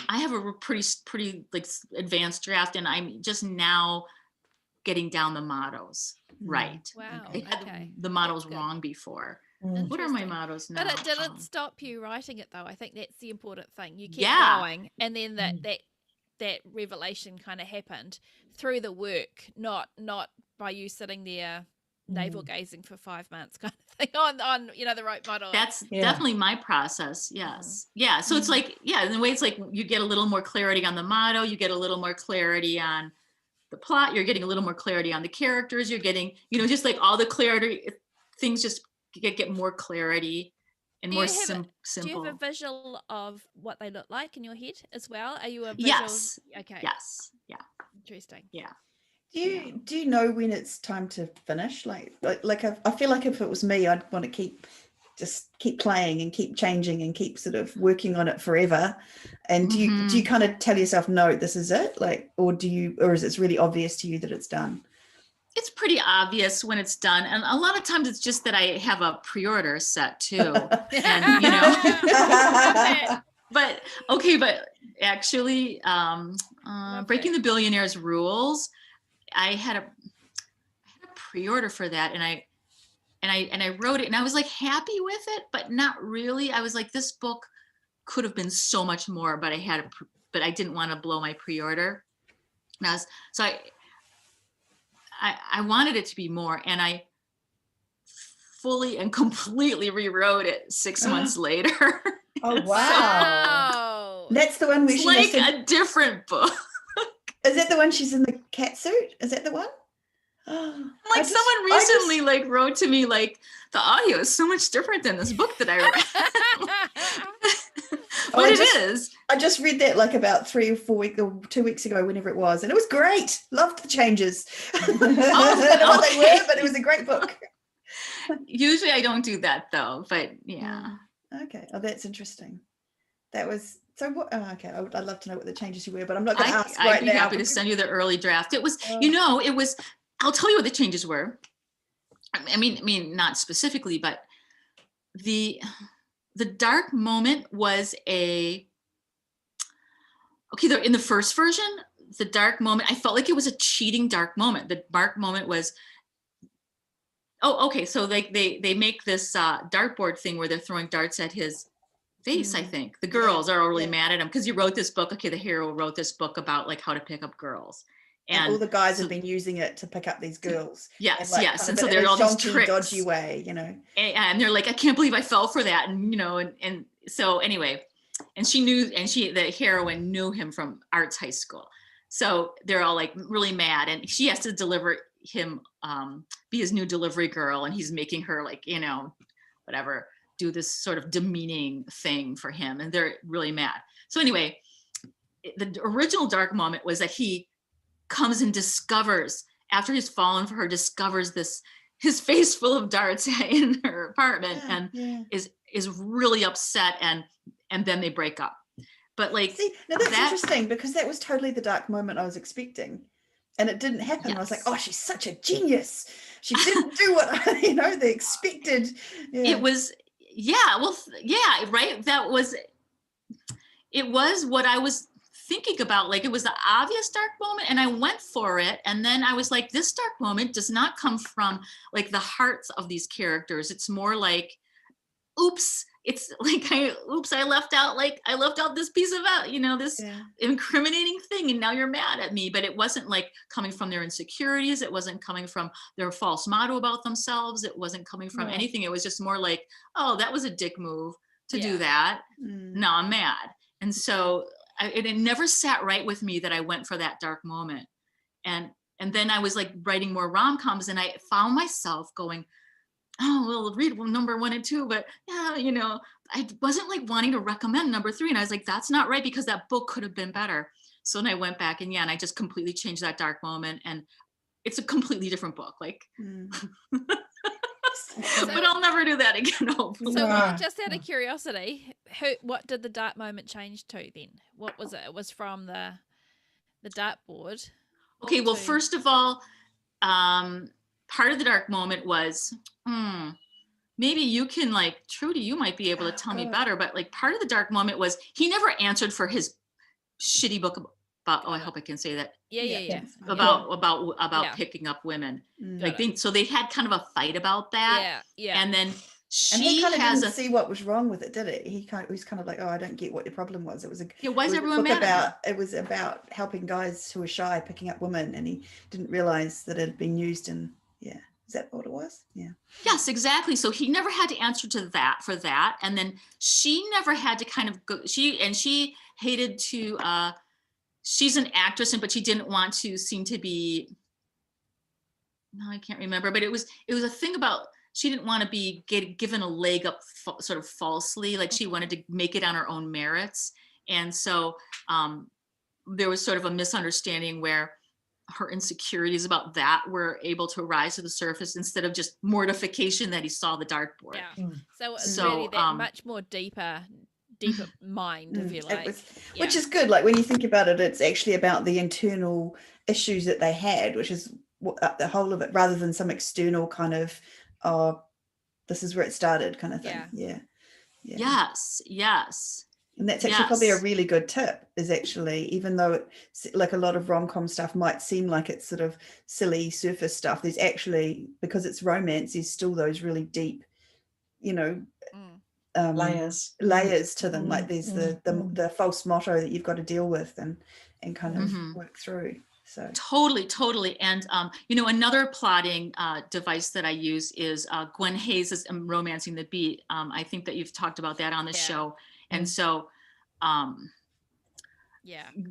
I have a pretty like advanced draft, and I'm just now getting down the mottos. Right. Wow. Okay. The motto's wrong before. What are my mottos now? But it didn't stop you writing it, though. I think that's the important thing. You kept going, and then that revelation kind of happened through the work, not by you sitting there navel gazing for 5 months kind of thing on the right model. That's definitely my process. Yes. Yeah. So it's like, in a way, it's like you get a little more clarity on the motto, you get a little more clarity on the plot, you're getting a little more clarity on the characters, you're getting, just like all the clarity, things just get more clarity and more simple. Do you have a visual of what they look like in your head as well? Are you a visual? Yes. Okay. Yes. Yeah. Interesting. Yeah. Do you know when it's time to finish? Like I feel like if it was me, I'd want to keep playing and keep changing and keep sort of working on it forever. And do you kind of tell yourself, no, this is it? Like, or is it really obvious to you that it's done? It's pretty obvious when it's done. And a lot of times it's just that I have a pre-order set too. And, you know, but actually Breaking the Billionaire's Rules, I had a pre-order for that, and I wrote it, and I was like happy with it, but not really. I was like, this book could have been so much more, but I didn't want to blow my pre-order. And I wanted it to be more, and I fully and completely rewrote it 6 months later. Oh wow! That's the one where it's like a different book. Is that the one she's in the cat suit? Is that the one? Like someone recently like wrote to me like the audio is so much different than this book that I read. But it is. I just read that like about 3 or 4 weeks or 2 weeks ago, whenever it was, and it was great. Loved the changes. I don't know what they were, but it was a great book. Usually I don't do that though, but yeah. Okay. Oh, that's interesting. That was so. What? Oh, okay. I'd love to know what the changes you were, but I'm not going to ask right now. I'd be happy to send you the early draft. It was, it was. I'll tell you what the changes were. I mean, not specifically, but the dark moment was in the first version, the dark moment, I felt like it was a cheating dark moment. The dark moment was, so like they make this dartboard thing where they're throwing darts at his face. I think the girls are all really mad at him because he wrote this book. Okay, the hero wrote this book about like how to pick up girls. And all the guys have been using it to pick up these girls. Yes, and so there's all these tricks, dodgy way, you know. And they're like, I can't believe I fell for that, and you know, and so anyway, and the heroine knew him from arts high school, so they're all like really mad, and she has to deliver him, be his new delivery girl, and he's making her like, you know, whatever, do this sort of demeaning thing for him, and they're really mad. So anyway, the original dark moment was that he comes and discovers, after he's fallen for her, discovers his face full of darts in her apartment, and is really upset, and then they break up. But like, see, now that's interesting, because that was totally the dark moment I was expecting, and it didn't happen. I was like, oh, she's such a genius. She didn't do what they expected. It was right. It was what I was thinking about. Like, it was the obvious dark moment, and I went for it, and then I was like, this dark moment does not come from like the hearts of these characters. It's more like, oops, it's like I left out this piece of this incriminating thing, and now you're mad at me. But it wasn't like coming from their insecurities, it wasn't coming from their false motto about themselves, it wasn't coming from anything. It was just more like, oh, that was a dick move to do that. Now I'm mad. And so it never sat right with me that I went for that dark moment. And then I was like writing more rom-coms, and I found myself going, oh, well, read number 1 and 2, but I wasn't like wanting to recommend number 3. And I was like, that's not right, because that book could have been better. So then I went back and I just completely changed that dark moment, and it's a completely different book. Like, but I'll never do that again, hopefully. So just out of curiosity, what did the dark moment change to then? What was it? It was from the dartboard. Okay, well, first of all, part of the dark moment was, maybe you can, like, Trudy, you might be able to tell me better, but like part of the dark moment was he never answered for his shitty book about, I hope I can say that. Yeah. About picking up women. Like they had kind of a fight about that. Yeah. And then he kind of didn't see what was wrong with it, did it? He was kind of like, oh, I don't get what your problem was. It was why is everyone mad? It was about helping guys who were shy picking up women, and he didn't realize that it had been used in Is that what it was? Yeah. Yes, exactly. So he never had to answer to that for that. And then she never had to kind of go, she hated to, she's an actress, but she didn't want to seem to be, no, I can't remember, but it was a thing about, she didn't want to be given a leg up sort of falsely, like she wanted to make it on her own merits. And so there was sort of a misunderstanding where her insecurities about that were able to rise to the surface instead of just mortification that he saw the dartboard. Yeah. So it's really that much more deeper mind, if you like. Which is good. Like when you think about it, it's actually about the internal issues that they had, which is the whole of it, rather than some external kind of, oh, this is where it started kind of thing. Yeah. Yes. And that's actually probably a really good tip, is actually, even though it's like a lot of rom-com stuff might seem like it's sort of silly surface stuff, there's actually, because it's romance, there's still those really deep, layers to them. Like there's the false motto that you've got to deal with and kind of work through. So totally. And another plotting device that I use is Gwen Hayes' Romancing the Beat. I think that you've talked about that on the show. And so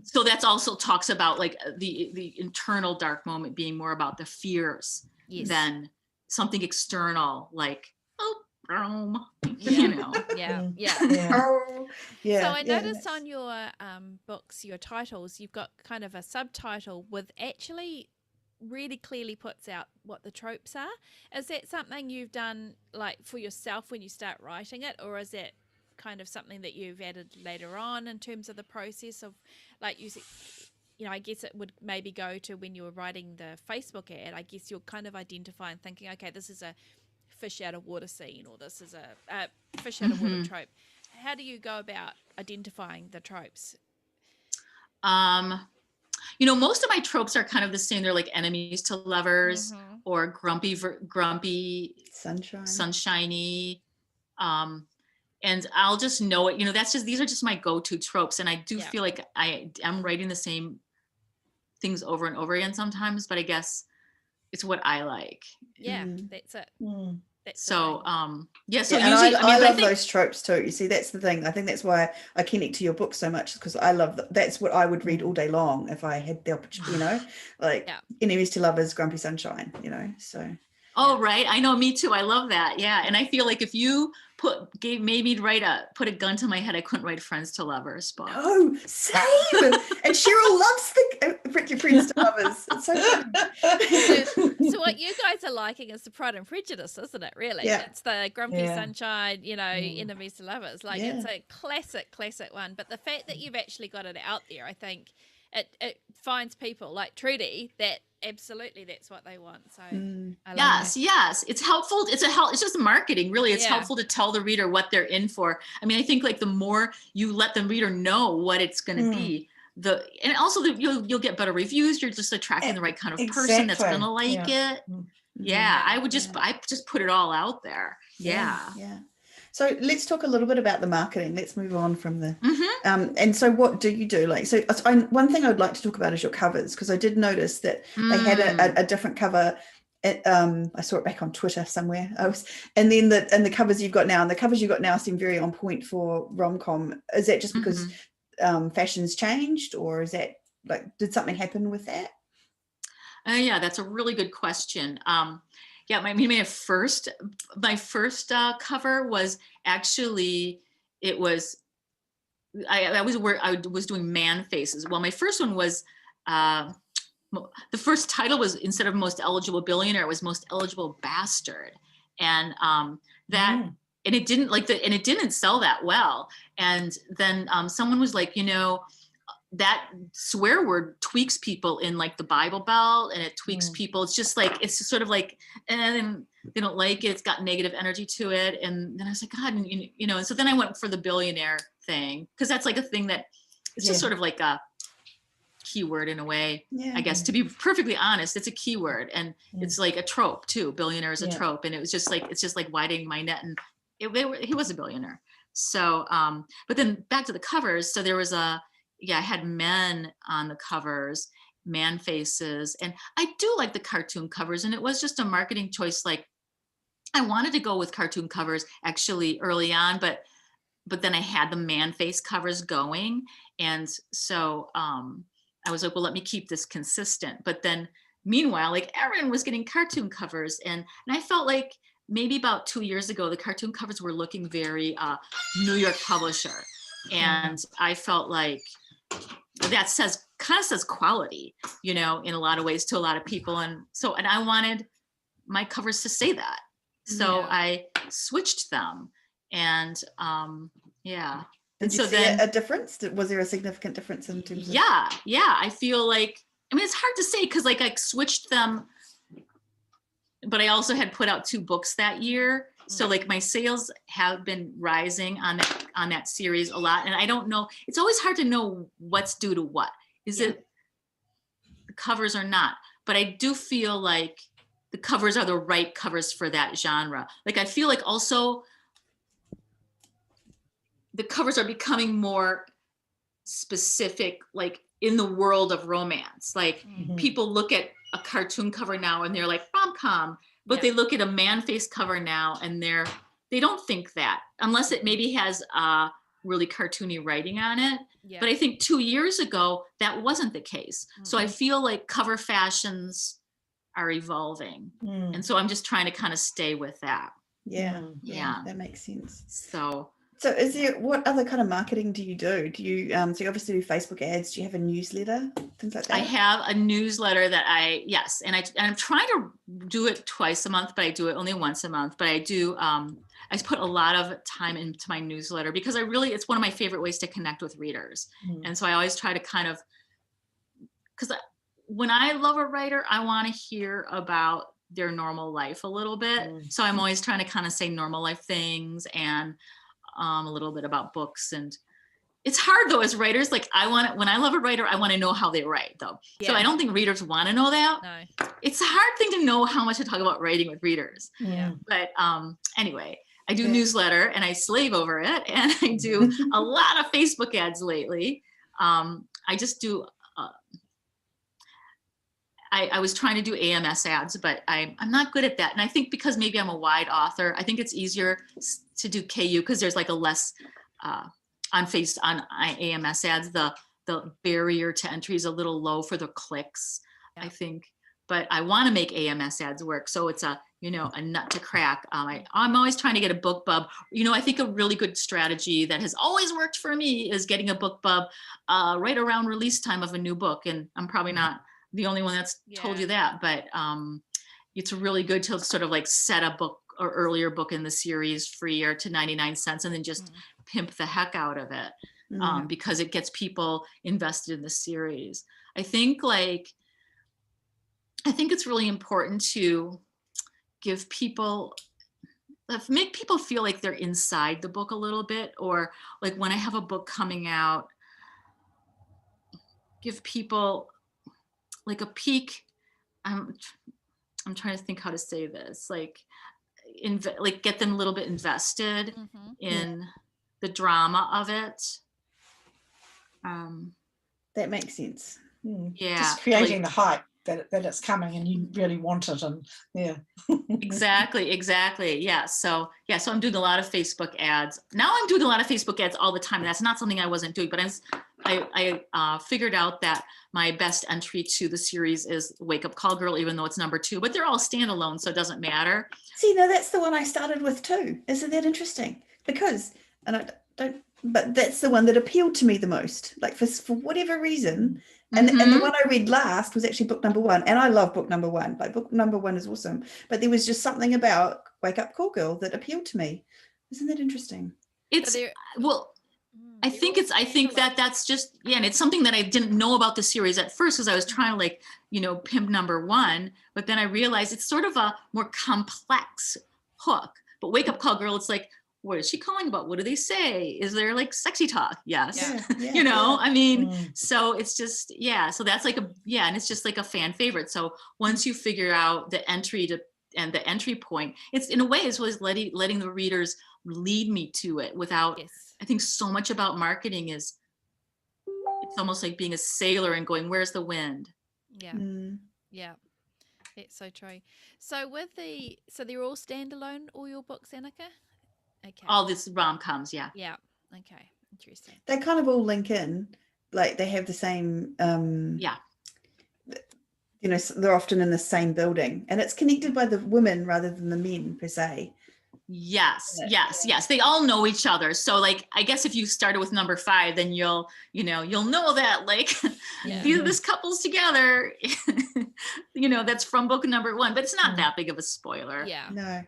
so that's also talks about like the internal dark moment being more about the fears than something external, like Rome, So I noticed on your books, your titles, you've got kind of a subtitle with actually really clearly puts out what the tropes are. Is that something you've done like for yourself when you start writing it, or is it kind of something that you've added later on in terms of the process of, like, I guess it would maybe go to when you were writing the Facebook ad, I guess you're kind of identifying, thinking, okay, this is a fish out of water scene, or this is a fish out of water trope. How do you go about identifying the tropes? Most of my tropes are kind of the same. They're like enemies to lovers, or grumpy, sunshiny. And I'll just know it, these are just my go-to tropes. And I do feel like I am writing the same things over and over again sometimes, but I guess it's what I like. Yeah, that's it. So, So usually, I love those tropes too. You see, that's the thing. I think that's why I connect to your book so much, because I love that's what I would read all day long if I had the opportunity, enemies to lovers, grumpy sunshine, so. Oh, right. I know, me too. I love that. Yeah. And I feel like if you put a gun to my head, I couldn't write friends to lovers book. Oh, same. And Cheryl loves the friends to lovers. It's so fun. So what you guys are liking is the Pride and Prejudice, isn't it? Really? Yeah. It's the grumpy sunshine, enemies to lovers. Like it's a classic one. But the fact that you've actually got it out there, I think it finds people like Trudy that absolutely that's what they want. So yes, it's helpful. It's just marketing, really. It's helpful to tell the reader what they're in for. I mean, I think like the more you let the reader know what it's going to be, and also you'll get better reviews. You're just attracting the right kind of person that's going to like it. I just put it all out there. Yeah. So let's talk a little bit about the marketing. Let's move on from the, and so what do you do? Like, so one thing I'd like to talk about is your covers, because I did notice that they had a different cover. I saw it back on Twitter somewhere. And then the covers you've got now, and the covers you've got now seem very on point for rom-com. Is that just because fashion's changed, or is that like, did something happen with that? That's a really good question. My first cover was actually, I was doing man faces. Well, my first one was, the first title was, instead of Most Eligible Billionaire, it was Most Eligible Bastard. And and it didn't sell that well. And then someone was like, that swear word tweaks people in like the Bible Belt, and it tweaks people. It's just like, it's just sort of like, and they don't like it. It's got negative energy to it. And then I was like, God, and so then I went for the billionaire thing, because that's like a thing that it's just sort of like a keyword in a way, I guess, to be perfectly honest. It's a keyword, and it's like a trope too. Billionaire is a trope. And it was just like, it's just like widening my net, and he was a billionaire. So, but then back to the covers. So there was I had men on the covers, man faces, and I do like the cartoon covers, and it was just a marketing choice. Like, I wanted to go with cartoon covers actually early on, but then I had the man face covers going, and so I was like, well, let me keep this consistent. But then meanwhile, like, everyone was getting cartoon covers, and I felt like maybe about 2 years ago, the cartoon covers were looking very New York publisher, and I felt like that kind of says quality, in a lot of ways to a lot of people. And I wanted my covers to say that. So I switched them, and Did you see a difference? Was there a significant difference in terms of? Yeah. I feel like, I mean, it's hard to say, because like I switched them but I also had put out 2 books that year. So like my sales have been rising on that series a lot. And I don't know, it's always hard to know what's due to what. Is it the covers or not? But I do feel like the covers are the right covers for that genre. Like I feel like also the covers are becoming more specific, like in the world of romance. Like people look at a cartoon cover now and they're like rom-com, but they look at a man-faced cover now and they don't think that, unless it maybe has really cartoony writing on it. But I think 2 years ago that wasn't the case. So I feel like cover fashions are evolving, and so I'm just trying to kind of stay with that. Yeah, that makes sense. So is there, what other kind of marketing do you do? Do you, so you obviously do Facebook ads, do you have a newsletter, things like that? I have a newsletter that and I'm trying to do it twice a month, but I do it only once a month. But I do, I put a lot of time into my newsletter because it's one of my favorite ways to connect with readers. And so I always try to kind of, because when I love a writer, I want to hear about their normal life a little bit. So I'm always trying to kind of say normal life things and a little bit about books. And it's hard though, as writers, like when I love a writer, I want to know how they write though. So I don't think readers want to know that. No. It's a hard thing to know how much to talk about writing with readers. But anyway, I do newsletter and I slave over it, and I do a lot of Facebook ads lately. I just do I was trying to do AMS ads, but I'm not good at that. And I think because maybe I'm a wide author, I think it's easier to do KU because there's like a less on AMS ads, the barrier to entry is a little low for the clicks, I think. But I want to make AMS ads work. So it's a nut to crack. I'm always trying to get a book bub. I think a really good strategy that has always worked for me is getting a book bub right around release time of a new book. And I'm probably not the only one that's told you that, but it's really good to sort of like set a book or earlier book in the series free or to 99 cents and then just pimp the heck out of it because it gets people invested in the series. I think it's really important to make people feel like they're inside the book a little bit, or like when I have a book coming out, give people like a peek. I'm trying to think how to say this, like get them a little bit invested in the drama of it. That makes sense. Yeah, just creating the hype that it's coming and you really want it, and exactly. Yeah. So I'm doing a lot of Facebook ads now. I'm doing a lot of Facebook ads all the time. That's not something I wasn't doing, but I figured out that my best entry to the series is Wake Up Call Girl, even though it's number 2, but they're all standalone, so it doesn't matter. See, no, that's the one I started with too. Isn't that interesting? Because, but that's the one that appealed to me the most, like for whatever reason. And the one I read last was actually book number 1. And I love book number 1. Like book number 1 is awesome. But there was just something about Wake Up Call Girl that appealed to me. Isn't that interesting? I think that's just, and it's something that I didn't know about the series at first because I was trying to pimp number 1, but then I realized it's sort of a more complex hook. But Wake Up Call Girl, it's like, what is she calling about? What do they say? Is there like sexy talk? Yes. I mean, so it's just, so that's like and it's just like a fan favorite. So once you figure out the entry and the entry point, it's in a way is was letting the readers lead me to it without, I think so much about marketing is, it's almost like being a sailor and going, where's the wind? Yeah. It's so true. So so they're all standalone, all your books, Annika? Okay. All this rom-coms, yeah. Okay. Interesting. They kind of all link in, like they have the same. They're often in the same building, and it's connected by the women rather than the men per se. Yes. They all know each other. So, like, I guess if you started with number 5, then you'll know that like this couple's together. That's from book number 1, but it's not that big of a spoiler. Yeah. No.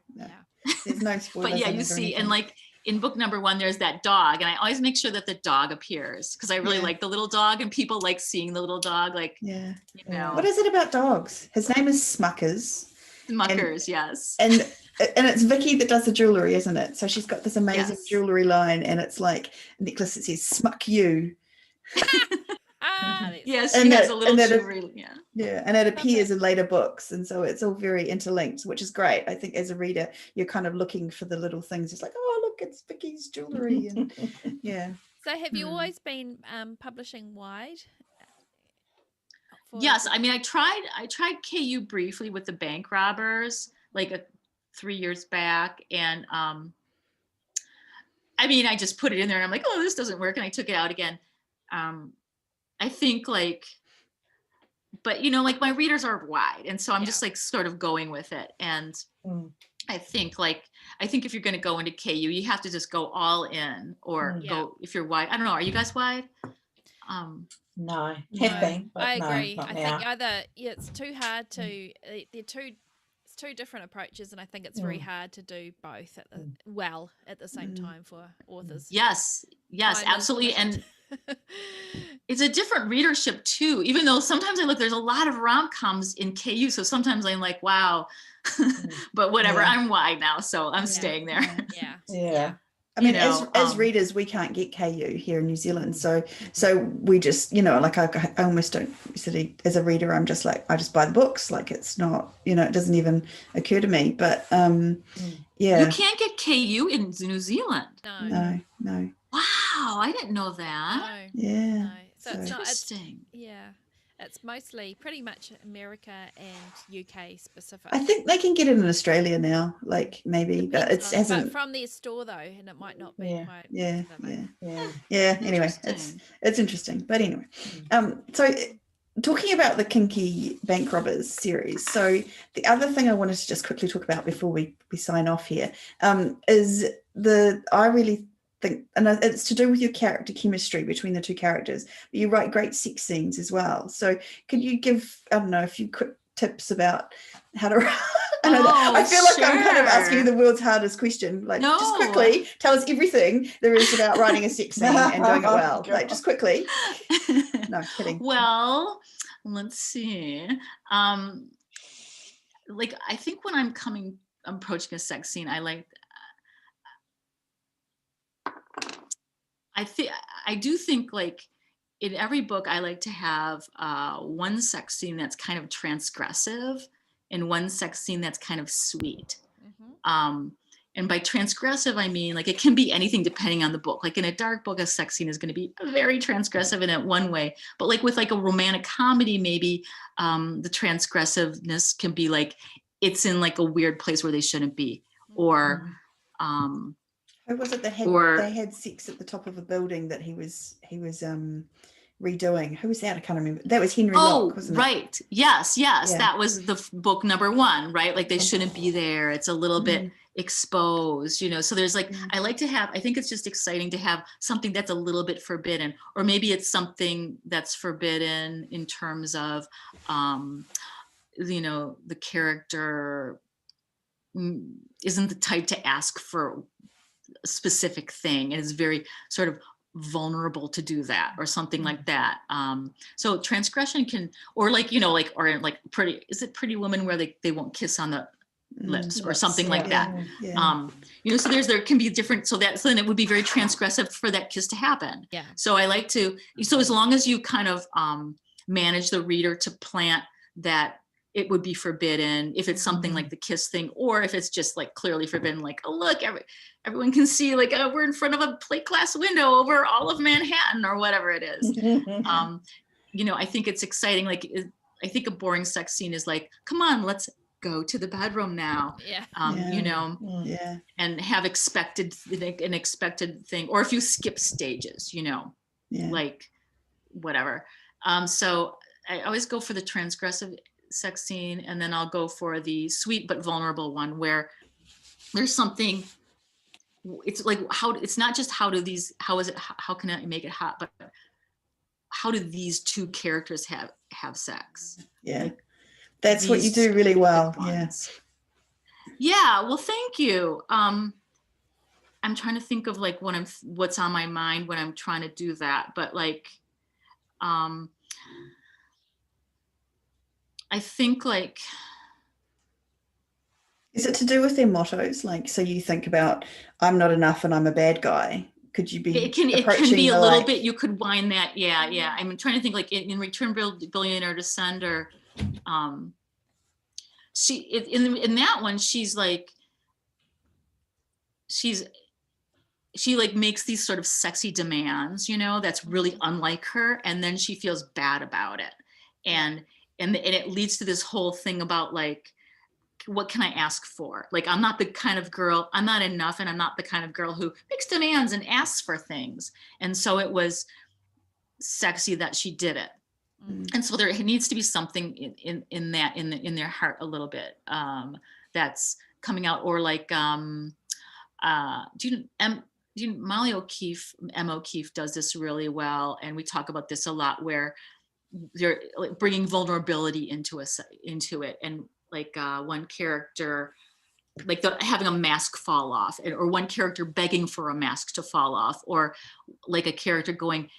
There's no spoilers. But you see, and like in book number 1, there's that dog, and I always make sure that the dog appears because I really like the little dog, and people like seeing the little dog. Like, What is it about dogs? His name is Smuckers, Muckers, yes. And it's Vicky that does the jewelry, isn't it? So she's got this amazing Yes. jewelry line, and it's like a necklace that says "Smuck You." Yes, And she that- has a little and that it- jewelry. Yeah. Yeah, and it Love appears it. in later books, and so it's all very interlinked, which is great. I think as a reader, you're kind of looking for the little things. It's like, oh, look, it's Vicky's jewelry, and yeah. So have you always been publishing wide? Yes, I mean, I tried KU briefly with the bank robbers, like 3 years back, and I mean, I just put it in there, and I'm like, oh, this doesn't work, and I took it out again. I think like, but you know, like my readers are wide, and so I'm just like sort of going with it, and I think if you're going to go into KU, you have to just go all in, or go if you're wide. I don't know. Are you guys wide? No, have been. But I agree. No, not I now. think either it's too hard to. They're two different approaches, and I think it's very hard to do both at the same time for authors. Yes, Time is absolutely, limited. and it's a different readership too. Even though sometimes I look, there's a lot of rom-coms in KU, so sometimes I'm like, wow, but whatever. Yeah. I'm wide now, so I'm staying there. Yeah. I mean, You know, as readers, we can't get KU here in New Zealand, so we just, you know, like I almost don't necessarily, as a reader, I'm just like, I just buy the books, like it's not, you know, it doesn't even occur to me. But yeah, You can't get KU in New Zealand. no, Wow, I didn't know that. yeah. No. So it's not. It's, Interesting. it's mostly pretty much America and UK specific. I think they can get it in Australia now, like maybe, but it hasn't. But from their store though, and it might not be quite. Yeah. Yeah. Anyway, it's interesting, but anyway, so talking about the Kinky Bank Robbers series. So the other thing I wanted to just quickly talk about before we sign off here is I really think, and it's to do with your character chemistry between the two characters, but you write great sex scenes as well. So could you give, I don't know, a few quick tips about how to write? I feel like I'm kind of asking the world's hardest question. Like, just quickly tell us everything there is about writing a sex scene and doing it well. Like, just quickly. No, kidding. Well, let's see. Like, I think when I'm approaching a sex scene, I do think like in every book, I like to have one sex scene that's kind of transgressive and one sex scene that's kind of sweet. And by transgressive, I mean, like, it can be anything depending on the book. Like in a dark book, a sex scene is going to be very transgressive in it one way. But like with like a romantic comedy, maybe the transgressiveness can be like, it's in like a weird place where they shouldn't be. Or who was it that they had sex at the top of a building that he was redoing? Who was that? I can't remember. That was Henry Locke, wasn't it? Right. Yes. Yeah. That was the book number 1, right? Like they shouldn't be there. It's a little bit exposed, you know? So there's like, I think it's just exciting to have something that's a little bit forbidden, or maybe it's something that's forbidden in terms of, you know, the character isn't the type to ask for a specific thing and is very sort of vulnerable to do that or something like that. So transgression can, or like, you know, like, or like Pretty Woman where they won't kiss on the lips or something like that. You know, so there can be different, so then it would be very transgressive for that kiss to happen. So I like to, so as long as you kind of manage the reader to plant that it would be forbidden if it's something like the kiss thing, or if it's just like clearly forbidden, like, oh, look, everyone can see, like, we're in front of a plate glass window over all of Manhattan or whatever it is. You know, I think it's exciting. Like, I think a boring sex scene is like, come on, let's go to the bedroom now. You know, and have an expected thing, or if you skip stages, you know, like whatever. So I always go for the transgressive sex scene, and then I'll go for the sweet but vulnerable one where there's something, it's like, it's not just how can I make it hot, but how do these two characters have sex? Like, that's what you do really well. Well, thank you. I'm trying to think of like what's on my mind when I'm trying to do that, but like I think like Is it to do with their mottos? Like, so you think about, I'm not enough and I'm a bad guy. Could you be It can be a little bit, you could wind that. Yeah. I'm trying to think, like in Return Billionaire to Sender, in that one, she like makes these sort of sexy demands, that's really unlike her. And then she feels bad about it. And it leads to this whole thing about like, what can I ask for? Like, I'm not the kind of girl, I'm not enough. And I'm not the kind of girl who makes demands and asks for things. And so it was sexy that she did it. And so there needs to be something in their heart a little bit, that's coming out. Or like, do you Molly O'Keefe, M. O'Keefe does this really well. And we talk about this a lot, where they're like bringing vulnerability into it. And like one character, like having a mask fall off, or one character begging for a mask to fall off, or like a character going,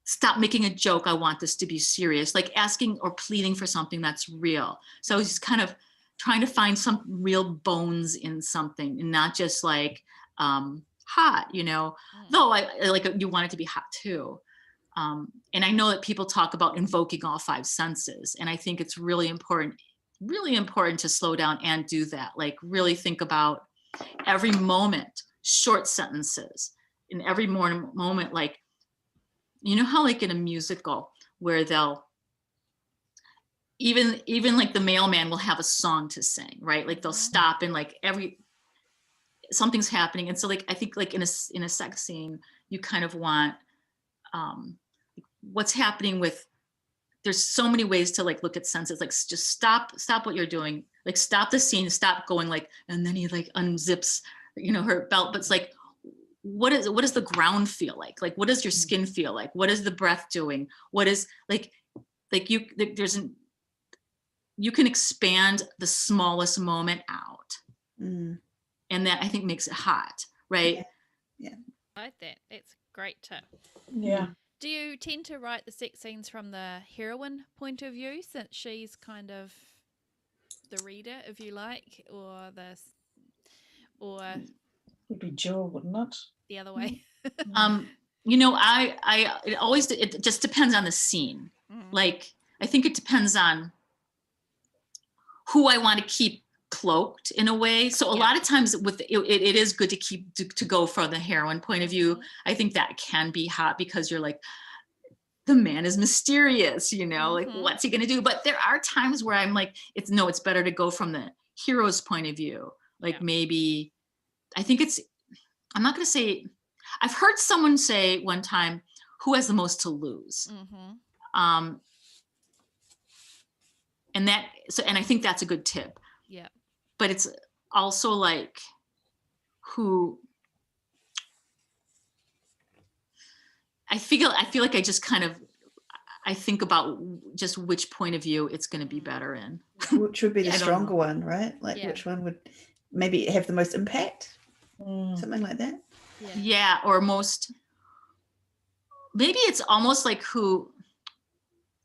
stop making a joke, I want this to be serious, like asking or pleading for something that's real. So he's kind of trying to find some real bones in something, and not just like hot, though I like, you want it to be hot too. And I know that people talk about invoking all 5 senses, and I think it's really important to slow down and do that. Like really think about every moment, short sentences in every moment, like, how like in a musical where they'll even like the mailman will have a song to sing, right? Like they'll stop and like something's happening. And so like, I think like in a sex scene, you kind of want, what's happening with, there's so many ways to like look at senses, like just stop what you're doing, like stop the scene, stop going like, and then he like unzips, her belt. But it's like, what does the ground feel like? Like, what does your skin feel like? What is the breath doing? What is like you can expand the smallest moment out. And that I think makes it hot, right? Yeah. I like that. That's a great tip. Yeah. Do you tend to write the sex scenes from the heroine point of view, since she's kind of the reader, if you like, or Would be Jill, wouldn't it? the other way? It just depends on the scene. Like, I think it depends on who I want to keep cloaked in a way. So a lot of times it is good to go from the heroine point of view. I think that can be hot because you're like, the man is mysterious, like what's he going to do? But there are times where I'm like, it's better to go from the hero's point of view. Like maybe, I think I'm not going to say, I've heard someone say one time, who has the most to lose? And I think that's a good tip. Yeah. But it's also like I feel like I just kind of, I think about just which point of view it's going to be better in. Which would be the stronger one, right? Like which one would maybe have the most impact? Something like that. Yeah, or most, maybe it's almost like who,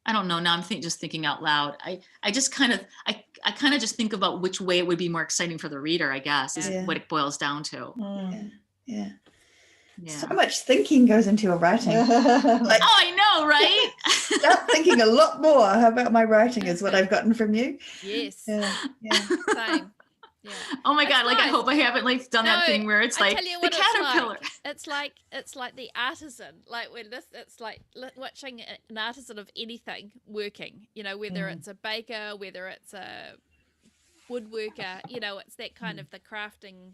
I don't know. Now I'm just thinking out loud. I just kind of, I kind of just think about which way it would be more exciting for the reader, I guess, is what it boils down to. Yeah. So much thinking goes into your writing. Like, I know, right? Start thinking a lot more about my writing is what I've gotten from you. Yes. Yeah. Same. Yeah. Oh my God! Like, nice. I hope I haven't like done that thing where it's like the caterpillar. It's like the artisan. Like when it's like watching an artisan of anything working. Whether it's a baker, whether it's a woodworker. It's that kind of the crafting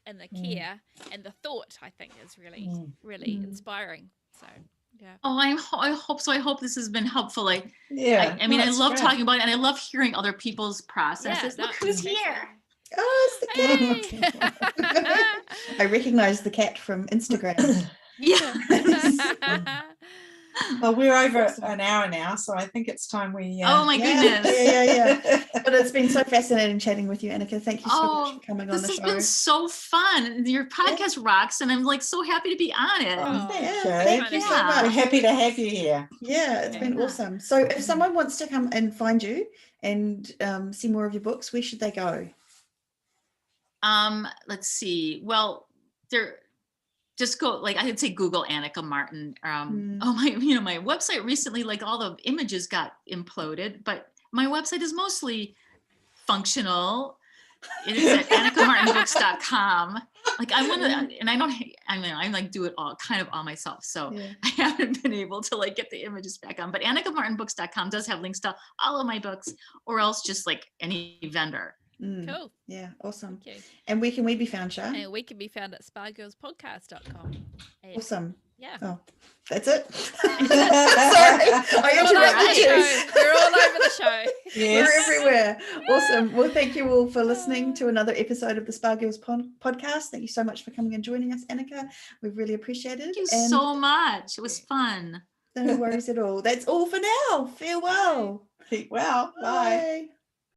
and the care and the thought. I think is really inspiring. So. Yeah. Oh, I hope so. I hope this has been helpful. I mean, I love great. talking about it, and I love hearing other people's processes. Look who's here. Oh, it's the cat. I recognize the cat from Instagram. Yeah. Well, we're over an hour now, so I think it's time we... oh, my goodness. Yeah. But it's been so fascinating chatting with you, Annika. Thank you so much for coming on the show. This has been so fun. Your podcast rocks, and I'm like so happy to be on it. Thank you so much. We're happy to have you here. Yeah, it's been awesome. So if someone wants to come and find you and see more of your books, where should they go? Let's see. Well, just go, like, I would say Google Annika Martin. Oh, my website recently, like, all the images got imploded, but my website is mostly functional. It is at AnnikaMartinBooks.com. Like, I want to, and I like do it all myself. So I haven't been able to like get the images back on, but AnnikaMartinBooks.com does have links to all of my books, or else just like any vendor. Cool. Yeah, awesome. And where can we be found, Shah? And we can be found at spagirlspodcast.com. Awesome. Yeah. Oh, that's it. Sorry, I interrupted you. We're all over the show. Yes. We're everywhere. Awesome. Well, thank you all for listening to another episode of the Spa Girls podcast. Thank you so much for coming and joining us, Annika. We've really appreciated it. Thank you so much. It was fun. No worries at all. That's all for now. Farewell. Keep well. Bye.